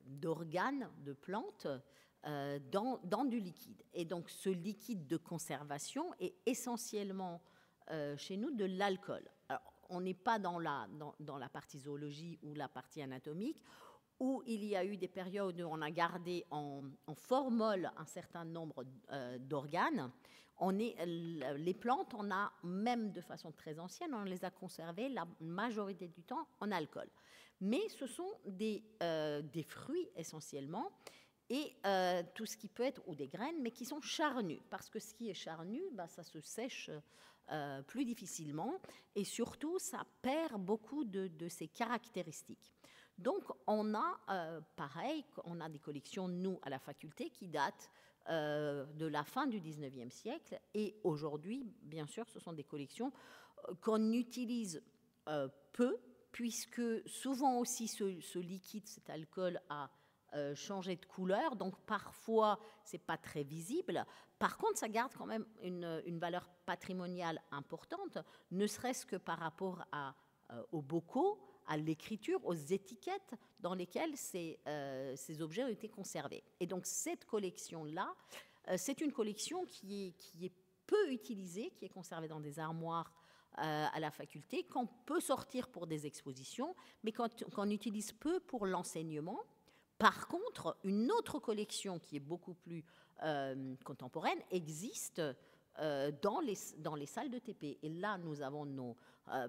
d'organes, de plantes, dans du liquide. Et donc, ce liquide de conservation est essentiellement chez nous de l'alcool. Alors, on n'est pas dans la partie zoologie ou la partie anatomique, où il y a eu des périodes où on a gardé en formol un certain nombre d'organes. Les plantes, on a, même de façon très ancienne, on les a conservées la majorité du temps en alcool. Mais ce sont des fruits essentiellement, et tout ce qui peut être, ou des graines, mais qui sont charnus, parce que ce qui est charnu, ça se sèche plus difficilement, et surtout, ça perd beaucoup de ses caractéristiques. Donc, on a, pareil, on a des collections, nous, à la faculté, qui datent de la fin du 19e siècle, et aujourd'hui, bien sûr, ce sont des collections qu'on utilise peu, puisque souvent aussi ce liquide, cet alcool a changé de couleur, donc parfois c'est pas très visible. Par contre, ça garde quand même une valeur patrimoniale importante, ne serait-ce que par rapport aux bocaux, à l'écriture, aux étiquettes dans lesquelles ces objets ont été conservés. Et donc cette collection-là, c'est une collection qui est peu utilisée, qui est conservée dans des armoires à la faculté, qu'on peut sortir pour des expositions, mais qu'on utilise peu pour l'enseignement. Par contre, une autre collection qui est beaucoup plus contemporaine existe dans les salles de TP. Et là, nous avons nos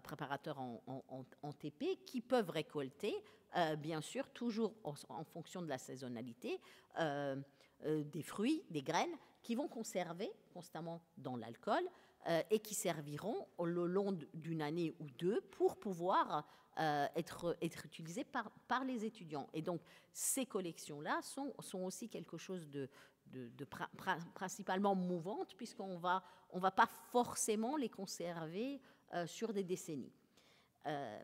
préparateurs en TP qui peuvent récolter, bien sûr, toujours en fonction de la saisonnalité, des fruits, des graines qui vont conserver constamment dans l'alcool et qui serviront au long d'une année ou deux pour pouvoir être utilisés par les étudiants. Et donc, ces collections-là sont aussi quelque chose de principalement mouvantes, puisqu'on va pas forcément les conserver sur des décennies.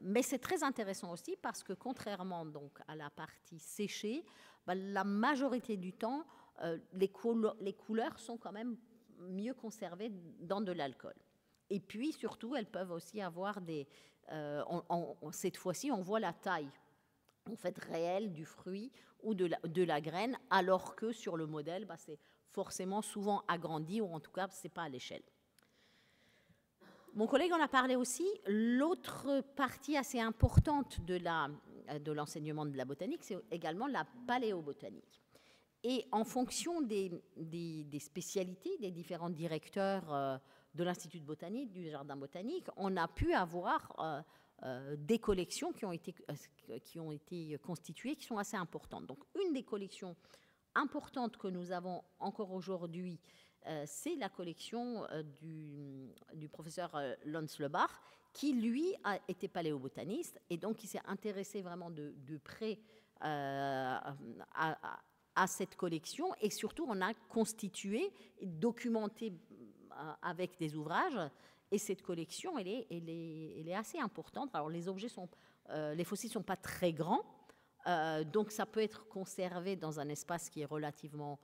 Mais c'est très intéressant aussi parce que contrairement donc à la partie séchée, la majorité du temps, les couleurs sont quand même mieux conservées dans de l'alcool. Et puis surtout, elles peuvent aussi avoir cette fois-ci, on voit la taille en fait réelle du fruit ou de la graine, alors que sur le modèle, c'est forcément souvent agrandi, ou en tout cas, c'est pas à l'échelle. Mon collègue en a parlé aussi. L'autre partie assez importante de l'enseignement de la botanique, c'est également la paléobotanique. Et en fonction des spécialités des différents directeurs de l'Institut de botanique, du jardin botanique, on a pu avoir des collections qui ont été constituées, qui sont assez importantes. Donc, une des collections importantes que nous avons encore aujourd'hui, c'est la collection du professeur Lons Lebach, qui, lui, a été paléobotaniste, et donc qui s'est intéressé vraiment de près à cette collection, et surtout, on a constitué et documenté avec des ouvrages. Et cette collection, elle est assez importante. Alors, les fossiles ne sont pas très grands, donc ça peut être conservé dans un espace qui est relativement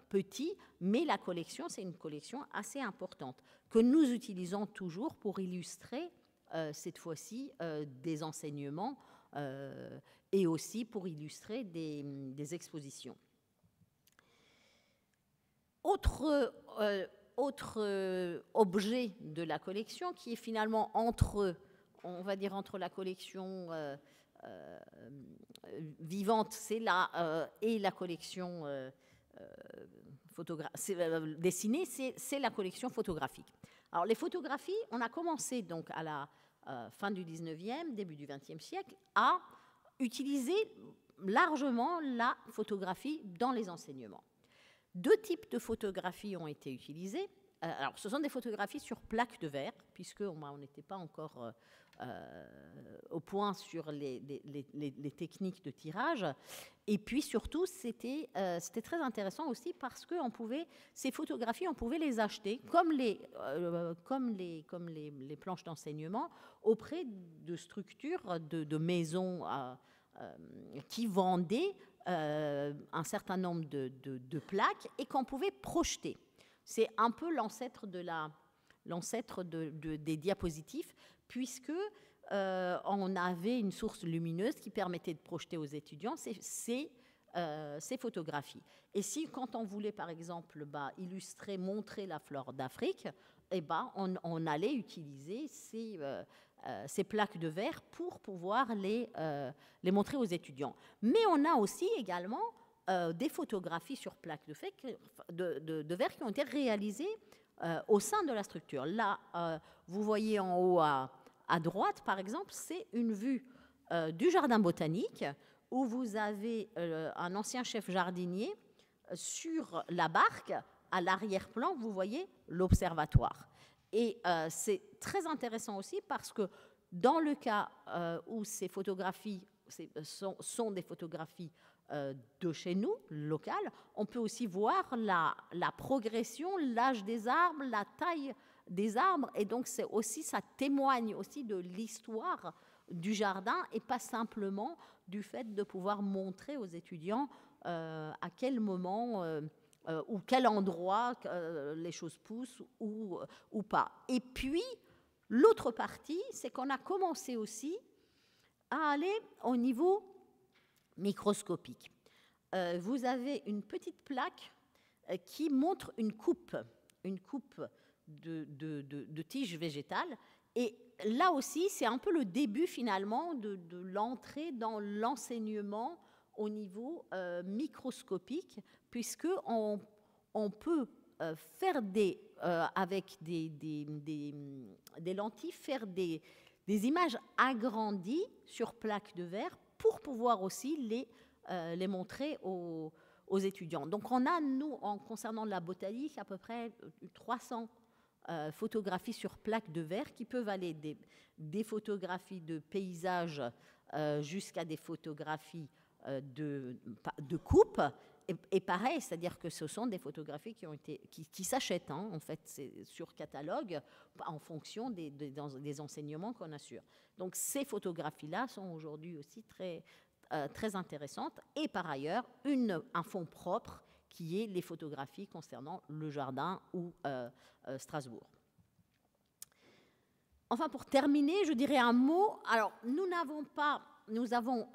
petit, mais la collection, c'est une collection assez importante que nous utilisons toujours pour illustrer, cette fois-ci, des enseignements et aussi pour illustrer des expositions. Autre objet de la collection qui est finalement entre la collection vivante, et la collection dessinée, c'est la collection photographique. Alors les photographies, on a commencé donc à la fin du 19e, début du 20e siècle, à utiliser largement la photographie dans les enseignements. Deux types de photographies ont été utilisés. alors, ce sont des photographies sur plaque de verre, puisque on n'était pas encore au point sur les techniques de tirage. Et puis surtout, c'était très intéressant aussi parce que ces photographies, on pouvait les acheter comme les planches d'enseignement auprès de structures, de maisons qui vendaient un certain nombre de plaques et qu'on pouvait projeter. C'est un peu l'ancêtre des diapositives, puisque on avait une source lumineuse qui permettait de projeter aux étudiants ces photographies. Et si, quand on voulait, par exemple, illustrer, montrer la flore d'Afrique, on allait utiliser ces plaques de verre pour pouvoir les montrer aux étudiants. Mais on a aussi également des photographies sur plaques de verre qui ont été réalisées au sein de la structure. Là, vous voyez en haut à droite, par exemple, c'est une vue du jardin botanique où vous avez un ancien chef jardinier sur la barque. À l'arrière-plan, vous voyez l'observatoire. Et c'est très intéressant aussi parce que dans le cas où ces photographies sont des photographies de chez nous, locales, on peut aussi voir la progression, l'âge des arbres, la taille des arbres, et donc ça témoigne aussi de l'histoire du jardin et pas simplement du fait de pouvoir montrer aux étudiants à quel moment ou quel endroit les choses poussent ou pas. Et puis, l'autre partie, c'est qu'on a commencé aussi à aller au niveau microscopique. Vous avez une petite plaque qui montre une coupe de tiges végétales. Et là aussi, c'est un peu le début finalement de l'entrée dans l'enseignement au niveau microscopique, puisqu'on peut faire avec des lentilles, faire des images agrandies sur plaques de verre pour pouvoir aussi les montrer aux étudiants. Donc on a, nous, concernant la botanique, à peu près 300 photographies sur plaques de verre qui peuvent aller des photographies de paysages jusqu'à des photographies de coupe. Et pareil, c'est-à-dire que ce sont des photographies qui s'achètent, hein, en fait, c'est sur catalogue en fonction des enseignements qu'on assure. Donc ces photographies-là sont aujourd'hui aussi très intéressantes. Et par ailleurs, un fonds propre qui est les photographies concernant le jardin ou Strasbourg. Enfin, pour terminer, je dirais un mot. Alors, nous avons,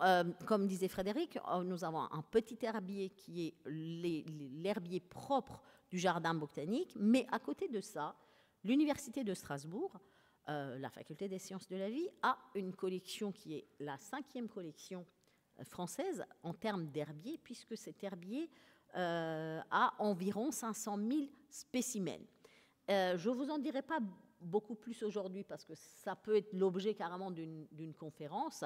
comme disait Frédéric, nous avons un petit herbier qui est l'herbier propre du jardin botanique, mais à côté de ça, l'Université de Strasbourg, la Faculté des sciences de la vie, a une collection qui est la 5e collection française en termes d'herbier, puisque cet herbier a environ 500 000 spécimens. Je ne vous en dirai pas beaucoup plus aujourd'hui parce que ça peut être l'objet carrément d'une conférence.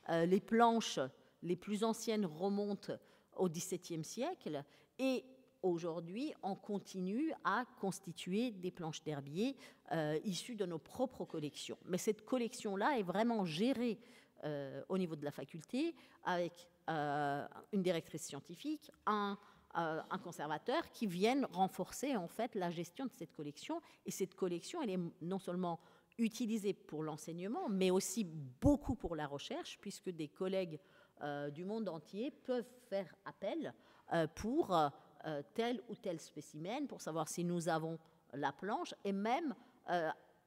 Les planches les plus anciennes remontent au XVIIe siècle et aujourd'hui on continue à constituer des planches d'herbier issues de nos propres collections. Mais cette collection-là est vraiment gérée au niveau de la faculté avec une directrice scientifique, un conservateur qui viennent renforcer en fait la gestion de cette collection. Et cette collection, elle est non seulement utilisée pour l'enseignement, mais aussi beaucoup pour la recherche, puisque des collègues du monde entier peuvent faire appel pour tel ou tel spécimen, pour savoir si nous avons la planche, et même,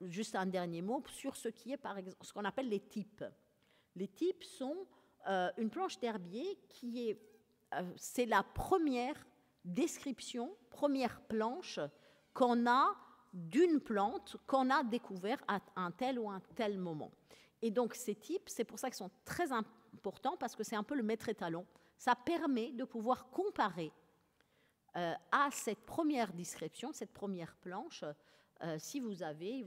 juste un dernier mot, sur ce qui est par exemple ce qu'on appelle les types. Les types sont une planche d'herbier qui est c'est la première description, première planche qu'on a d'une plante qu'on a découvert à un tel ou un tel moment. Et donc ces types, c'est pour ça qu'ils sont très importants, parce que c'est un peu le maître étalon. Ça permet de pouvoir comparer à cette première description, cette première planche, si vous avez,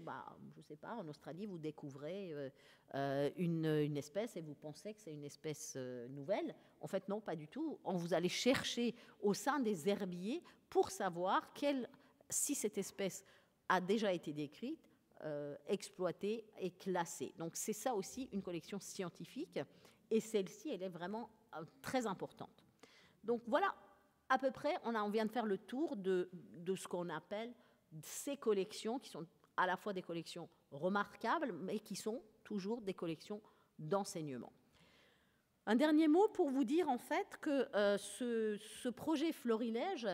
je ne sais pas, en Australie, vous découvrez une espèce et vous pensez que c'est une espèce nouvelle. En fait, non, pas du tout. Vous allez chercher au sein des herbiers pour savoir si cette espèce a déjà été décrite, exploitée et classée. Donc c'est ça aussi une collection scientifique, et celle-ci, elle est vraiment très importante. Donc voilà, à peu près, on vient de faire le tour de ce qu'on appelle ces collections, qui sont à la fois des collections remarquables, mais qui sont toujours des collections d'enseignement. Un dernier mot pour vous dire en fait que ce projet Florilège,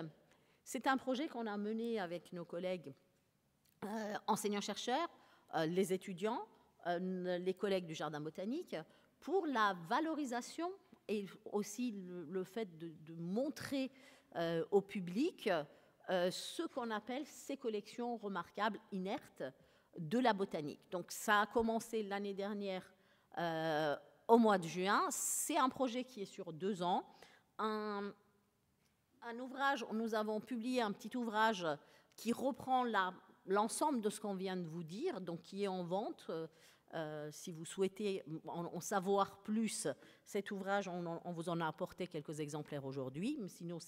c'est un projet qu'on a mené avec nos collègues enseignants-chercheurs, les étudiants, les collègues du Jardin botanique, pour la valorisation et aussi le fait de montrer au public ce qu'on appelle ces collections remarquables inertes de la botanique. Donc ça a commencé l'année dernière au mois de juin. C'est un projet qui est sur 2 ans. Un ouvrage, nous avons publié un petit ouvrage qui reprend l'ensemble de ce qu'on vient de vous dire, donc qui est en vente. Si vous souhaitez en savoir plus, cet ouvrage, on vous en a apporté quelques exemplaires aujourd'hui. Sinon,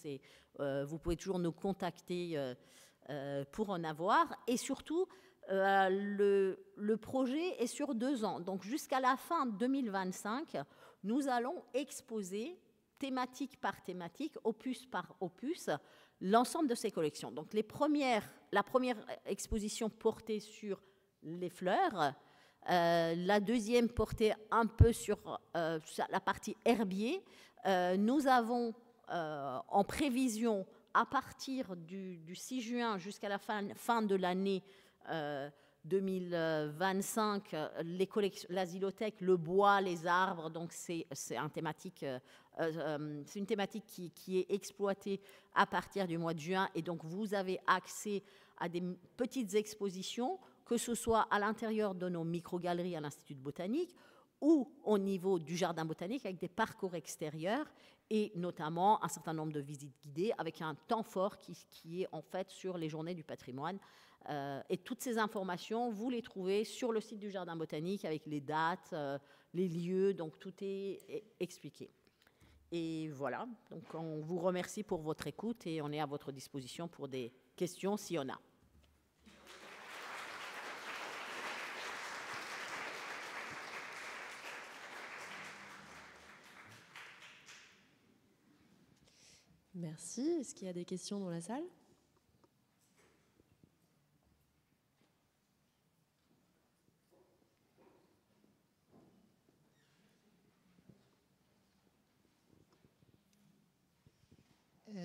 vous pouvez toujours nous contacter pour en avoir. Et surtout, le projet est sur 2 ans. Donc, jusqu'à la fin 2025, nous allons exposer thématique par thématique, opus par opus, l'ensemble de ces collections. Donc, la première exposition portait sur les fleurs, la deuxième portait un peu sur la partie herbier. Nous avons en prévision, à partir du 6 juin jusqu'à la fin de l'année 2025, les collections, la xylothèque, le bois, les arbres, donc c'est une thématique qui est exploitée à partir du mois de juin, et donc vous avez accès à des petites expositions, que ce soit à l'intérieur de nos micro-galeries à l'Institut de botanique ou au niveau du Jardin botanique avec des parcours extérieurs et notamment un certain nombre de visites guidées avec un temps fort qui est en fait sur les journées du patrimoine. Et toutes ces informations, vous les trouvez sur le site du Jardin botanique avec les dates, les lieux, donc tout est expliqué. Et voilà, donc on vous remercie pour votre écoute et on est à votre disposition pour des questions s'il y en a. Merci. Est-ce qu'il y a des questions dans la salle ?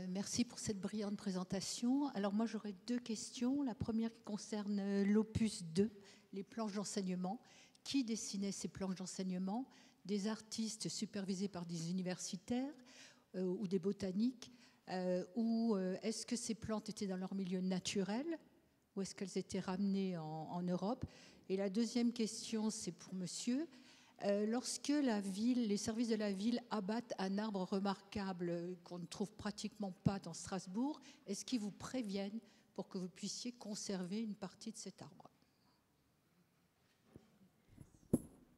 Merci pour cette brillante présentation. Alors moi j'aurais 2 questions. La première qui concerne l'opus 2, les planches d'enseignement. Qui dessinait ces planches d'enseignement ? Des artistes supervisés par des universitaires ou des botaniques, ou est-ce que ces plantes étaient dans leur milieu naturel ou est-ce qu'elles étaient ramenées en Europe ? Et la deuxième question, c'est pour monsieur. Lorsque les services de la ville abattent un arbre remarquable qu'on ne trouve pratiquement pas dans Strasbourg, est-ce qu'ils vous préviennent pour que vous puissiez conserver une partie de cet arbre ?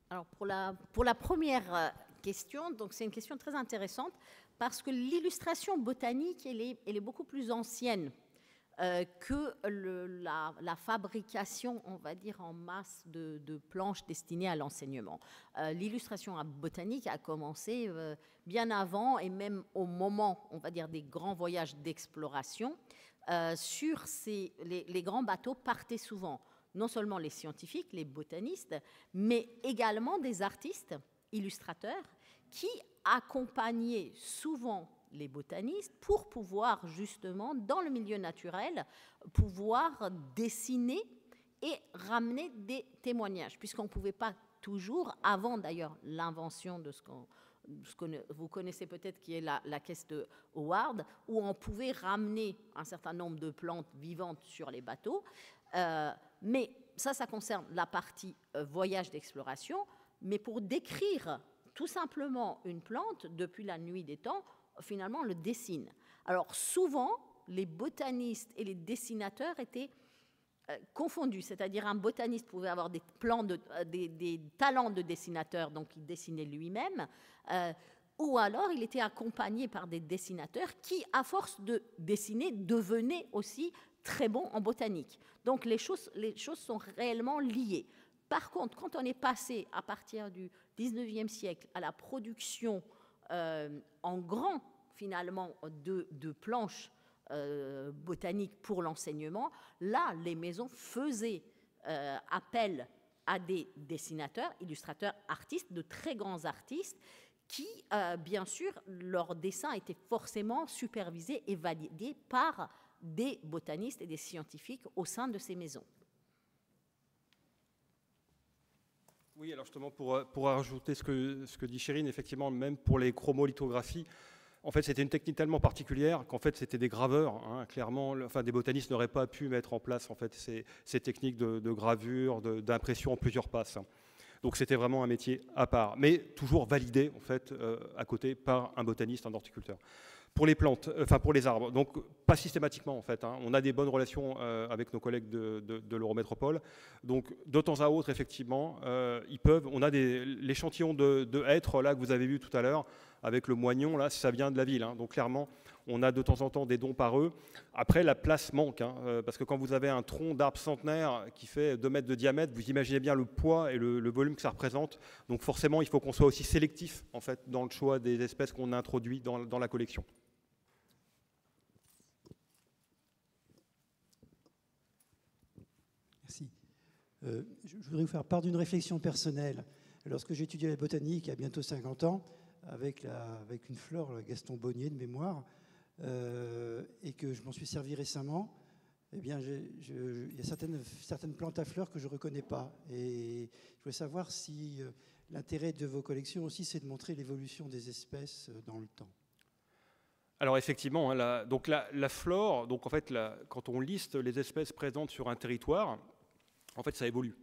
Alors pour la première question, donc c'est une question très intéressante parce que l'illustration botanique, elle est beaucoup plus ancienne que la fabrication, on va dire, en masse de planches destinées à l'enseignement. L'illustration botanique a commencé bien avant et même au moment, on va dire, des grands voyages d'exploration. Sur les grands bateaux partaient souvent non seulement les scientifiques, les botanistes, mais également des artistes, illustrateurs, qui accompagnaient souvent les botanistes pour pouvoir justement, dans le milieu naturel, pouvoir dessiner et ramener des témoignages, puisqu'on ne pouvait pas toujours, avant d'ailleurs l'invention de ce que vous connaissez peut-être, qui est la caisse de Howard, où on pouvait ramener un certain nombre de plantes vivantes sur les bateaux. Mais ça concerne la partie voyage d'exploration, mais pour décrire tout simplement une plante, depuis la nuit des temps, finalement, on le dessine. Alors, souvent, les botanistes et les dessinateurs étaient confondus, c'est-à-dire un botaniste pouvait avoir des talents de dessinateur, donc il dessinait lui-même, ou alors il était accompagné par des dessinateurs qui, à force de dessiner, devenaient aussi très bons en botanique. Donc les choses sont réellement liées. Par contre, quand on est passé à partir du 19e siècle à la production en grand, finalement, de planches botaniques pour l'enseignement, là, les maisons faisaient appel à des dessinateurs, illustrateurs, artistes, de très grands artistes, qui, bien sûr, leurs dessins étaient forcément supervisés et validés par des botanistes et des scientifiques au sein de ces maisons. Oui, alors justement, pour ajouter ce que dit Chérine, effectivement, même pour les chromolithographies, en fait, c'était une technique tellement particulière qu'en fait, c'était des graveurs. Hein, clairement, enfin, des botanistes n'auraient pas pu mettre en place en fait, ces techniques de gravure, d'impression en plusieurs passes. Donc, c'était vraiment un métier à part, mais toujours validé en fait, à côté par un botaniste, un horticulteur. Pour les plantes, enfin pour les arbres, donc pas systématiquement en fait. Hein. On a des bonnes relations avec nos collègues de l'Eurométropole. Donc de temps à autre, effectivement, ils peuvent. On a l'échantillon de hêtre là que vous avez vu tout à l'heure avec le moignon là, ça vient de la ville. Hein. Donc clairement, on a de temps en temps des dons par eux. Après, la place manque hein, parce que quand vous avez un tronc d'arbre centenaire qui fait 2 mètres de diamètre, vous imaginez bien le poids et le volume que ça représente. Donc forcément, il faut qu'on soit aussi sélectif en fait dans le choix des espèces qu'on introduit dans la collection. Merci. Je voudrais vous faire part d'une réflexion personnelle. Lorsque j'ai étudié la botanique, il y a bientôt 50 ans, avec une flore, Gaston Bonnier de mémoire, et que je m'en suis servi récemment, eh bien, il y a certaines plantes à fleurs que je ne reconnais pas. Et je voulais savoir si l'intérêt de vos collections aussi, c'est de montrer l'évolution des espèces dans le temps. Alors effectivement, hein, la flore, donc en fait, quand on liste les espèces présentes sur un territoire, en fait, ça évolue.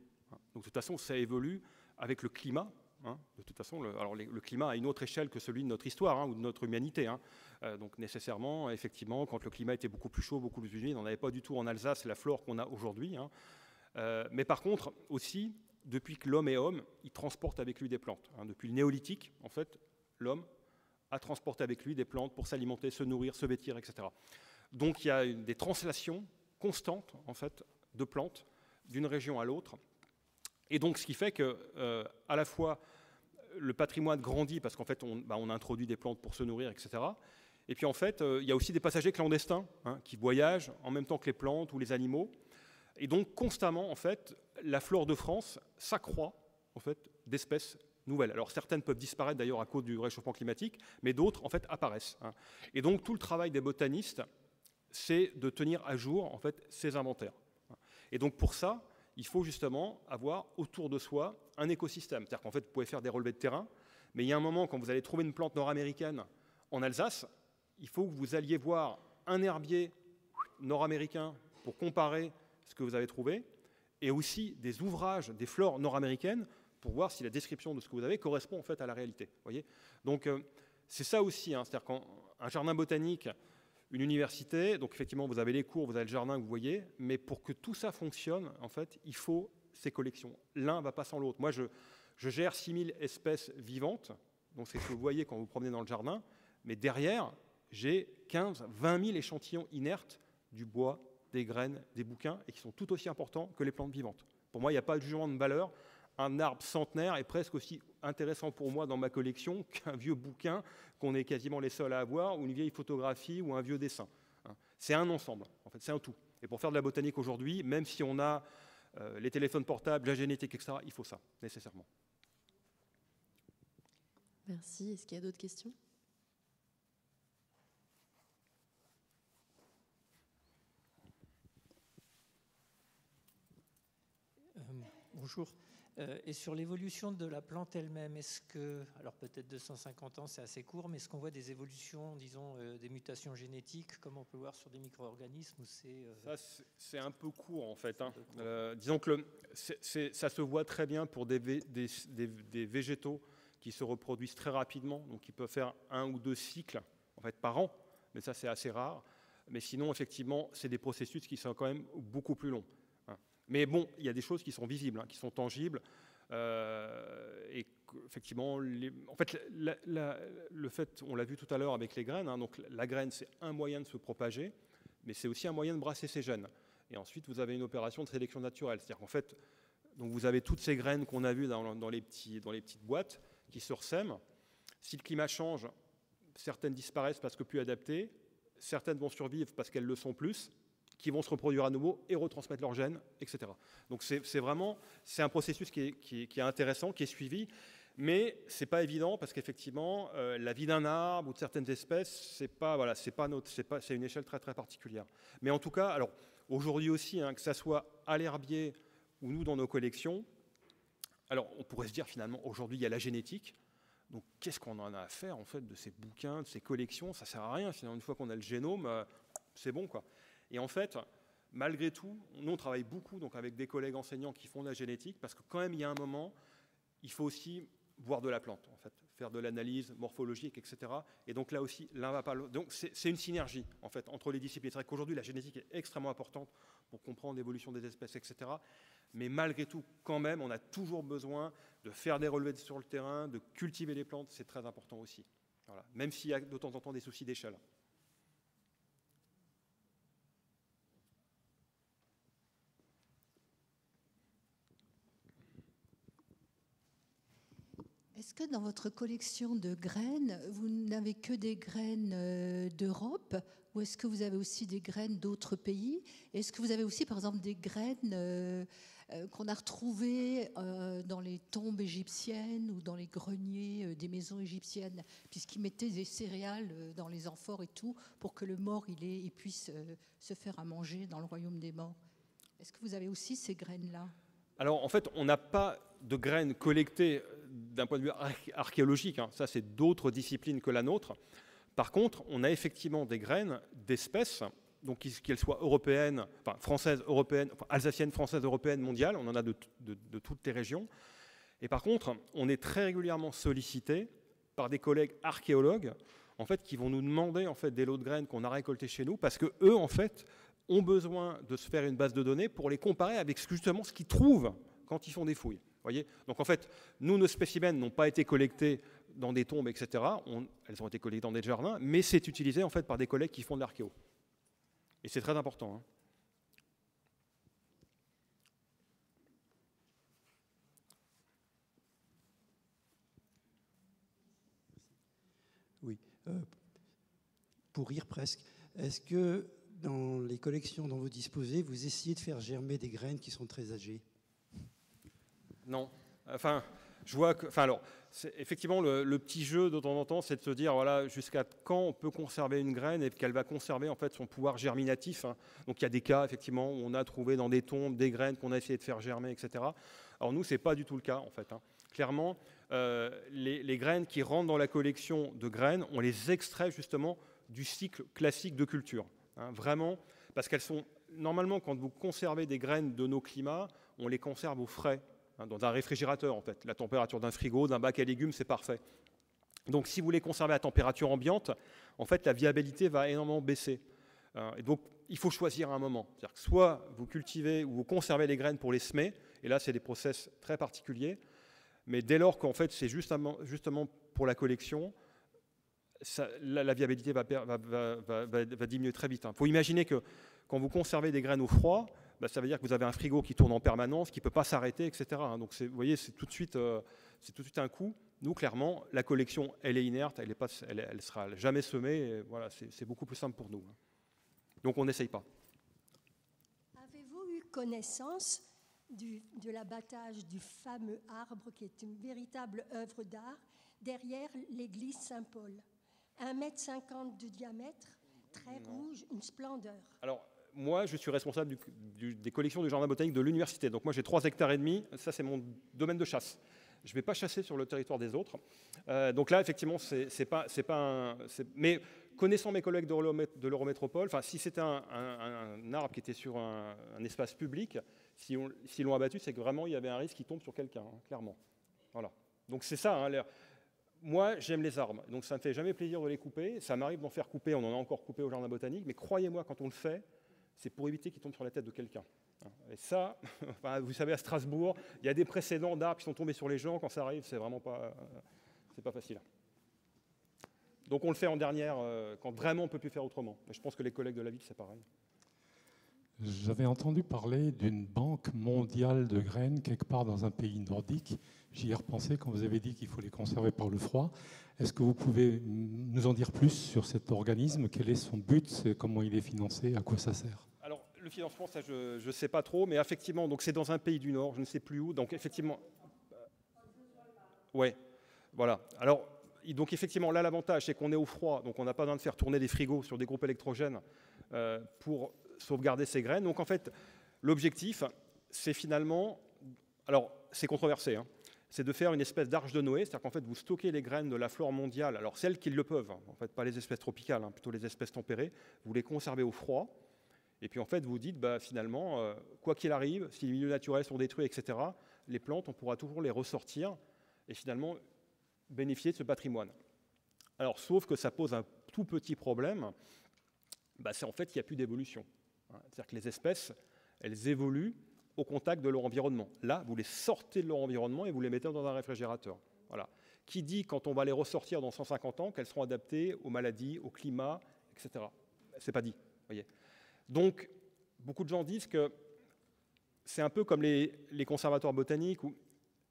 Donc de toute façon, ça évolue avec le climat. Hein. De toute façon, le climat a une autre échelle que celui de notre histoire hein, ou de notre humanité. Hein. Donc nécessairement, effectivement, quand le climat était beaucoup plus chaud, beaucoup plus humide, on n'avait pas du tout en Alsace la flore qu'on a aujourd'hui. Hein. Mais par contre, aussi, depuis que l'homme est homme, il transporte avec lui des plantes. Hein. Depuis le néolithique, en fait, l'homme a transporté avec lui des plantes pour s'alimenter, se nourrir, se vêtir, etc. Donc il y a des translations constantes, en fait, de plantes d'une région à l'autre. Et donc, ce qui fait que, à la fois, le patrimoine grandit parce qu'en fait, on introduit des plantes pour se nourrir, etc. Et puis, en fait, il y a aussi des passagers clandestins hein, qui voyagent en même temps que les plantes ou les animaux. Et donc, constamment, en fait, la flore de France s'accroît en fait, d'espèces nouvelles. Alors, certaines peuvent disparaître d'ailleurs à cause du réchauffement climatique, mais d'autres, en fait, apparaissent. Hein. Et donc, tout le travail des botanistes, c'est de tenir à jour, en fait, ces inventaires. Et donc, pour ça, il faut justement avoir autour de soi un écosystème. C'est-à-dire qu'en fait, vous pouvez faire des relevés de terrain, mais il y a un moment, quand vous allez trouver une plante nord-américaine en Alsace, il faut que vous alliez voir un herbier nord-américain pour comparer ce que vous avez trouvé, et aussi des ouvrages, des flores nord-américaines, pour voir si la description de ce que vous avez correspond en fait à la réalité. Voyez. Donc, c'est ça aussi. Hein, c'est-à-dire qu'un jardin botanique, une université, donc effectivement, vous avez les cours, vous avez le jardin que vous voyez, mais pour que tout ça fonctionne, en fait, il faut ces collections. L'un ne va pas sans l'autre. Moi, je gère 6000 espèces vivantes, donc c'est ce que vous voyez quand vous promenez dans le jardin, mais derrière, j'ai 15-20 000 échantillons inertes du bois, des graines, des bouquins, et qui sont tout aussi importants que les plantes vivantes. Pour moi, il n'y a pas de jugement de valeur. Un arbre centenaire est presque aussi intéressant pour moi dans ma collection qu'un vieux bouquin qu'on est quasiment les seuls à avoir, ou une vieille photographie, ou un vieux dessin. C'est un ensemble, en fait, c'est un tout. Et pour faire de la botanique aujourd'hui, même si on a les téléphones portables, la génétique, etc., il faut ça, nécessairement. Merci. Est-ce qu'il y a d'autres questions ? Bonjour. Et sur l'évolution de la plante elle-même, est-ce que, alors peut-être 250 ans c'est assez court, mais est-ce qu'on voit des évolutions, disons, des mutations génétiques, comme on peut voir sur des micro-organismes ou Ça, c'est un peu court en fait. Hein. Disons que ça se voit très bien pour des végétaux qui se reproduisent très rapidement, donc qui peuvent faire 1 ou 2 cycles en fait, par an, mais ça c'est assez rare. Mais sinon, effectivement, c'est des processus qui sont quand même beaucoup plus longs. Mais bon, il y a des choses qui sont visibles, hein, qui sont tangibles. Et effectivement, en fait, le fait, on l'a vu tout à l'heure avec les graines, hein, donc la graine, c'est un moyen de se propager, mais c'est aussi un moyen de brasser ses gènes. Et ensuite, vous avez une opération de sélection naturelle. C'est-à-dire qu'en fait, donc vous avez toutes ces graines qu'on a vues dans les petites boîtes qui se ressèment. Si le climat change, certaines disparaissent parce que plus adaptées, certaines vont survivre parce qu'elles le sont plus, qui vont se reproduire à nouveau et retransmettre leurs gènes, etc. Donc c'est un processus qui est intéressant, qui est suivi, mais c'est pas évident parce qu'effectivement la vie d'un arbre ou de certaines espèces, c'est une échelle très très particulière. Mais en tout cas, alors aujourd'hui aussi, hein, que ça soit à l'herbier ou nous dans nos collections, alors on pourrait se dire finalement aujourd'hui il y a la génétique. Donc qu'est-ce qu'on en a à faire en fait de ces bouquins, de ces collections? Ça sert à rien. Finalement, une fois qu'on a le génome, c'est bon quoi. Et en fait, malgré tout, nous on travaille beaucoup donc avec des collègues enseignants qui font de la génétique parce que quand même il y a un moment, il faut aussi voir de la plante en fait, faire de l'analyse morphologique, etc. Et donc là aussi, l'un va pas l'autre. Donc c'est une synergie en fait entre les disciplines. C'est vrai qu'aujourd'hui la génétique est extrêmement importante pour comprendre l'évolution des espèces, etc. Mais malgré tout, quand même, on a toujours besoin de faire des relevés sur le terrain, de cultiver les plantes, c'est très important aussi. Voilà. Même s'il y a de temps en temps des soucis d'échelle. Est-ce que dans votre collection de graines, vous n'avez que des graines d'Europe ou est-ce que vous avez aussi des graines d'autres pays? Est-ce que vous avez aussi, par exemple, des graines qu'on a retrouvées dans les tombes égyptiennes ou dans les greniers des maisons égyptiennes, puisqu'ils mettaient des céréales dans les amphores et tout pour que le mort il puisse se faire à manger dans le royaume des morts? Est-ce que vous avez aussi ces graines-là? Alors en fait, on n'a pas de graines collectées d'un point de vue archéologique, hein. Ça c'est d'autres disciplines que la nôtre. Par contre, on a effectivement des graines d'espèces, donc qu'elles soient européennes, enfin françaises, européennes, enfin, alsaciennes, françaises, européennes, mondiales, on en a de toutes les régions. Et par contre, on est très régulièrement sollicité par des collègues archéologues en fait, qui vont nous demander en fait, des lots de graines qu'on a récoltés chez nous, parce qu'eux, en fait, ont besoin de se faire une base de données pour les comparer avec justement ce qu'ils trouvent quand ils font des fouilles. Voyez, donc en fait, nous, nos spécimens n'ont pas été collectés dans des tombes, etc. Elles ont été collectées dans des jardins, mais c'est utilisé en fait par des collègues qui font de l'archéo. Et c'est très important. Hein. Oui, pour rire presque, est-ce que dans les collections dont vous disposez, vous essayez de faire germer des graines qui sont très âgées? Non. Enfin, je vois que. Enfin, alors, effectivement, le petit jeu de temps en temps, c'est de se dire, voilà, jusqu'à quand on peut conserver une graine et qu'elle va conserver en fait son pouvoir germinatif. Hein. Donc, il y a des cas, effectivement, où on a trouvé dans des tombes des graines qu'on a essayé de faire germer, etc. Alors, nous, c'est pas du tout le cas, en fait. Hein. Clairement, les graines qui rentrent dans la collection de graines, on les extrait justement du cycle classique de culture. Hein, vraiment, parce qu'elles sont normalement, quand vous conservez des graines de nos climats, on les conserve au frais. Dans un réfrigérateur, en fait. La température d'un frigo, d'un bac à légumes, c'est parfait. Donc, si vous les conservez à température ambiante, en fait, la viabilité va énormément baisser. Et donc, il faut choisir un moment. C'est-à-dire que soit vous cultivez ou vous conservez les graines pour les semer, et là, c'est des process très particuliers. Mais dès lors qu'en fait, c'est justement pour la collection, la viabilité va diminuer très vite. Il faut imaginer que quand vous conservez des graines au froid, ça veut dire que vous avez un frigo qui tourne en permanence, qui ne peut pas s'arrêter, etc. Donc, vous voyez, c'est tout de suite un coût. Nous, clairement, la collection, elle est inerte, elle ne sera jamais semée. Et voilà, c'est beaucoup plus simple pour nous. Donc, on n'essaye pas. Avez-vous eu connaissance de l'abattage du fameux arbre qui est une véritable œuvre d'art derrière l'église Saint-Paul? 1,50 m de diamètre, très rouge, une splendeur. Alors, moi, je suis responsable des collections du jardin botanique de l'université. Donc moi, j'ai 3,5 hectares. Ça, c'est mon domaine de chasse. Je ne vais pas chasser sur le territoire des autres. Donc là, effectivement, mais connaissant mes collègues de l'Eurométropole, si c'était un arbre qui était sur un espace public, s'ils l'ont abattu, c'est que vraiment, il y avait un risque qu'il tombe sur quelqu'un, hein, clairement. Voilà. Donc c'est ça. Hein, moi, j'aime les arbres. Donc ça ne me fait jamais plaisir de les couper. Ça m'arrive d'en faire couper. On en a encore coupé au jardin botanique. Mais croyez-moi, quand on le fait, c'est pour éviter qu'il tombe sur la tête de quelqu'un. Et ça, enfin, vous savez, à Strasbourg, il y a des précédents d'arbres qui sont tombés sur les gens. Quand ça arrive, c'est vraiment pas facile. Donc on le fait en dernière, quand vraiment on ne peut plus faire autrement. Et je pense que les collègues de la ville, c'est pareil. J'avais entendu parler d'une banque mondiale de graines quelque part dans un pays nordique. J'y ai repensé quand vous avez dit qu'il faut les conserver par le froid. Est-ce que vous pouvez nous en dire plus sur cet organisme? Quel est son but? Comment il est financé? À quoi ça sert? Alors, le financement, ça, je ne sais pas trop, mais effectivement, donc c'est dans un pays du Nord, je ne sais plus où. Donc, effectivement, ouais, voilà. Alors, donc, effectivement, là, l'avantage, c'est qu'on est au froid, donc on n'a pas besoin de faire tourner des frigos sur des groupes électrogènes pour sauvegarder ces graines. Donc, en fait, l'objectif, c'est finalement, alors, c'est controversé, hein, c'est de faire une espèce d'arche de Noé, c'est-à-dire qu'en fait, vous stockez les graines de la flore mondiale, alors celles qui le peuvent, en fait, pas les espèces tropicales, hein, plutôt les espèces tempérées, vous les conservez au froid, et puis en fait, vous dites, bah, finalement, quoi qu'il arrive, si les milieux naturels sont détruits, etc., les plantes, on pourra toujours les ressortir et finalement bénéficier de ce patrimoine. Alors, sauf que ça pose un tout petit problème, bah, c'est en fait qu'il n'y a plus d'évolution. C'est-à-dire que les espèces, elles évoluent au contact de leur environnement. Là, vous les sortez de leur environnement et vous les mettez dans un réfrigérateur. Voilà. Qui dit, quand on va les ressortir dans 150 ans, qu'elles seront adaptées aux maladies, au climat, etc. C'est pas dit. Voyez. Donc, beaucoup de gens disent que c'est un peu comme les conservatoires botaniques, où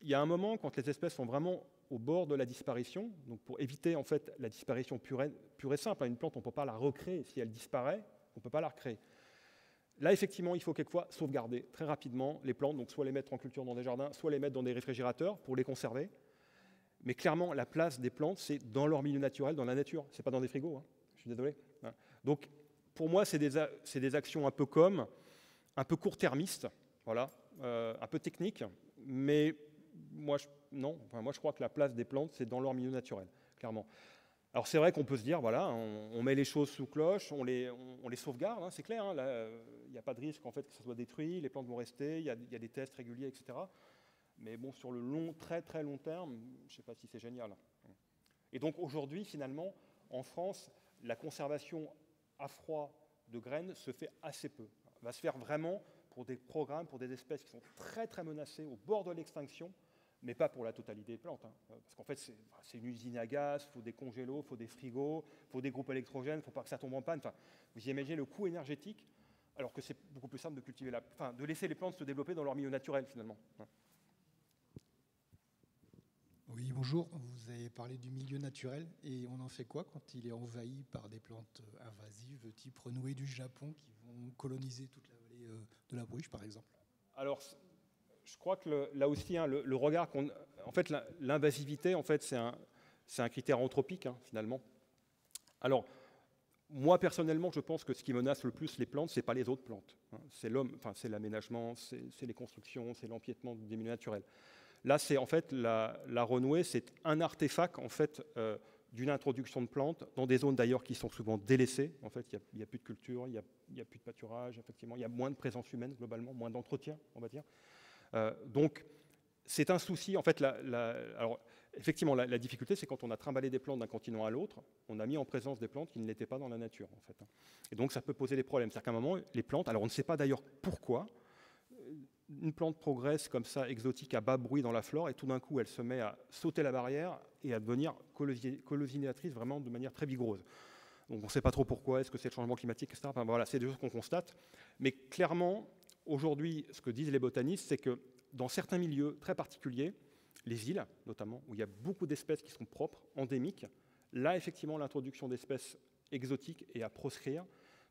il y a un moment, quand les espèces sont vraiment au bord de la disparition, donc pour éviter en fait la disparition pure et simple, une plante, on ne peut pas la recréer. Si elle disparaît, on ne peut pas la recréer. Là, effectivement, il faut quelquefois sauvegarder très rapidement les plantes, donc soit les mettre en culture dans des jardins, soit les mettre dans des réfrigérateurs pour les conserver. Mais clairement, la place des plantes, c'est dans leur milieu naturel, dans la nature. Ce n'est pas dans des frigos, hein. Je suis désolé. Donc, pour moi, c'est des actions un peu court-termistes, voilà, un peu techniques, mais moi, je crois que la place des plantes, c'est dans leur milieu naturel, clairement. Alors c'est vrai qu'on peut se dire, voilà, on met les choses sous cloche, on les sauvegarde, hein, c'est clair, hein, il n'y a pas de risque en fait que ça soit détruit, les plantes vont rester, il y a des tests réguliers, etc. Mais bon, sur le très très long terme, je ne sais pas si c'est génial. Et donc aujourd'hui, finalement, en France, la conservation à froid de graines se fait assez peu. Elle va se faire vraiment pour des programmes, pour des espèces qui sont très très menacées, au bord de l'extinction, mais pas pour la totalité des plantes. Hein. Parce qu'en fait, c'est une usine à gaz, il faut des congélos, il faut des frigos, il faut des groupes électrogènes, il ne faut pas que ça tombe en panne. Enfin, vous imaginez le coût énergétique, alors que c'est beaucoup plus simple de cultiver de laisser les plantes se développer dans leur milieu naturel, finalement. Oui, bonjour. Vous avez parlé du milieu naturel, et on en fait quoi quand il est envahi par des plantes invasives, type renouée du Japon, qui vont coloniser toute la vallée de la Bruche, par exemple? Alors, je crois que là aussi, hein, le regard qu'on... En fait, l'invasivité, en fait, c'est un critère anthropique, hein, finalement. Alors, moi, personnellement, je pense que ce qui menace le plus les plantes, ce n'est pas les autres plantes. Hein. C'est l'homme, enfin, c'est l'aménagement, c'est les constructions, c'est l'empiètement des milieux naturels. Là, c'est en fait la renouée, c'est un artefact, en fait, d'une introduction de plantes, dans des zones d'ailleurs qui sont souvent délaissées. En fait, il n'y a plus de culture, il n'y a plus de pâturage, effectivement, il y a moins de présence humaine, globalement, moins d'entretien, on va dire. Donc, c'est un souci. En fait, alors, effectivement, la difficulté, c'est quand on a trimballé des plantes d'un continent à l'autre, on a mis en présence des plantes qui ne l'étaient pas dans la nature. En fait. Et donc, ça peut poser des problèmes. C'est-à-dire qu'à un moment, les plantes, alors on ne sait pas d'ailleurs pourquoi, une plante progresse comme ça, exotique, à bas bruit dans la flore, et tout d'un coup, elle se met à sauter la barrière et à devenir colosinatrice vraiment de manière très vigoureuse. Donc, on ne sait pas trop pourquoi, est-ce que c'est le changement climatique, etc. Enfin, voilà, c'est des choses qu'on constate. Mais clairement, aujourd'hui, ce que disent les botanistes, c'est que dans certains milieux très particuliers, les îles notamment, où il y a beaucoup d'espèces qui sont propres, endémiques, là, effectivement, l'introduction d'espèces exotiques est à proscrire,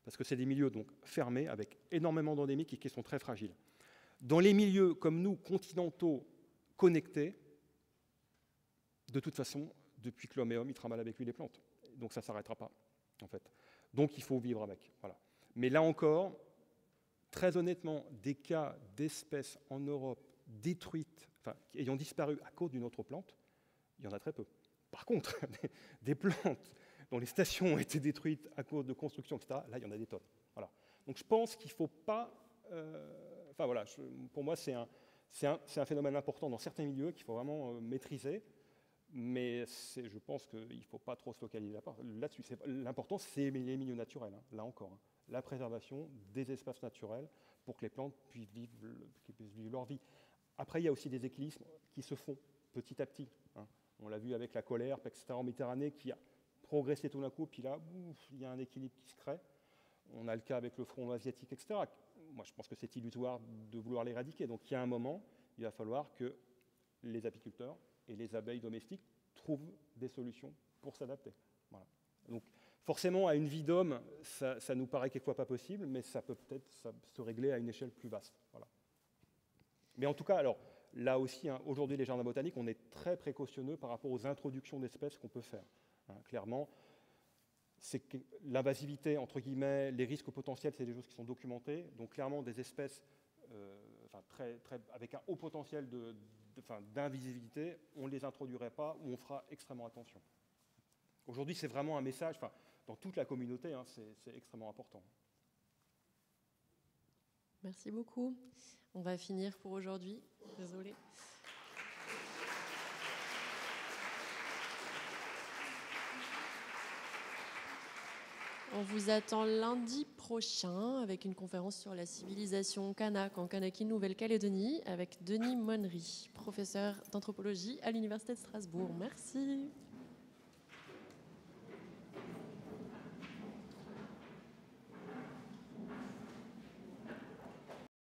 parce que c'est des milieux donc fermés, avec énormément d'endémiques et qui sont très fragiles. Dans les milieux comme nous, continentaux, connectés, de toute façon, depuis que l'homme est homme, il travaille avec lui les plantes. Donc ça ne s'arrêtera pas, en fait. Donc il faut vivre avec. Voilà. Mais là encore, très honnêtement, des cas d'espèces en Europe détruites, enfin, ayant disparu à cause d'une autre plante, il y en a très peu. Par contre, des plantes dont les stations ont été détruites à cause de construction, etc., là, il y en a des tonnes. Voilà. Donc je pense qu'il ne faut pas... Enfin voilà, pour moi, c'est un phénomène important dans certains milieux qu'il faut vraiment maîtriser, mais je pense qu'il ne faut pas trop se focaliser là-dessus. L'important, c'est les milieux naturels, hein, là encore. Hein. la préservation des espaces naturels pour que les plantes puissent vivre leur vie. Après, il y a aussi des équilibres qui se font petit à petit. Hein. On l'a vu avec la colère, etc., en Méditerranée, qui a progressé tout d'un coup, puis là, il y a un équilibre qui se crée. On a le cas avec le frelon asiatique, etc. Moi, je pense que c'est illusoire de vouloir l'éradiquer. Donc, il y a un moment, il va falloir que les apiculteurs et les abeilles domestiques trouvent des solutions pour s'adapter. Voilà. Donc, forcément, à une vie d'homme, ça nous paraît quelquefois pas possible, mais ça peut peut-être se régler à une échelle plus vaste. Voilà. Mais en tout cas, alors, là aussi, hein, aujourd'hui, les jardins botaniques, on est très précautionneux par rapport aux introductions d'espèces qu'on peut faire. Hein, clairement, c'est que l'invasivité, entre guillemets, les risques potentiels, c'est des choses qui sont documentées. Donc, clairement, des espèces avec un haut potentiel d'invisibilité, on ne les introduirait pas ou on fera extrêmement attention. Aujourd'hui, c'est vraiment un message, dans toute la communauté, hein, c'est extrêmement important. Merci beaucoup. On va finir pour aujourd'hui. Désolée. On vous attend lundi prochain avec une conférence sur la civilisation kanak en Kanaky-Nouvelle-Calédonie avec Denis Monnery, professeur d'anthropologie à l'Université de Strasbourg. Merci.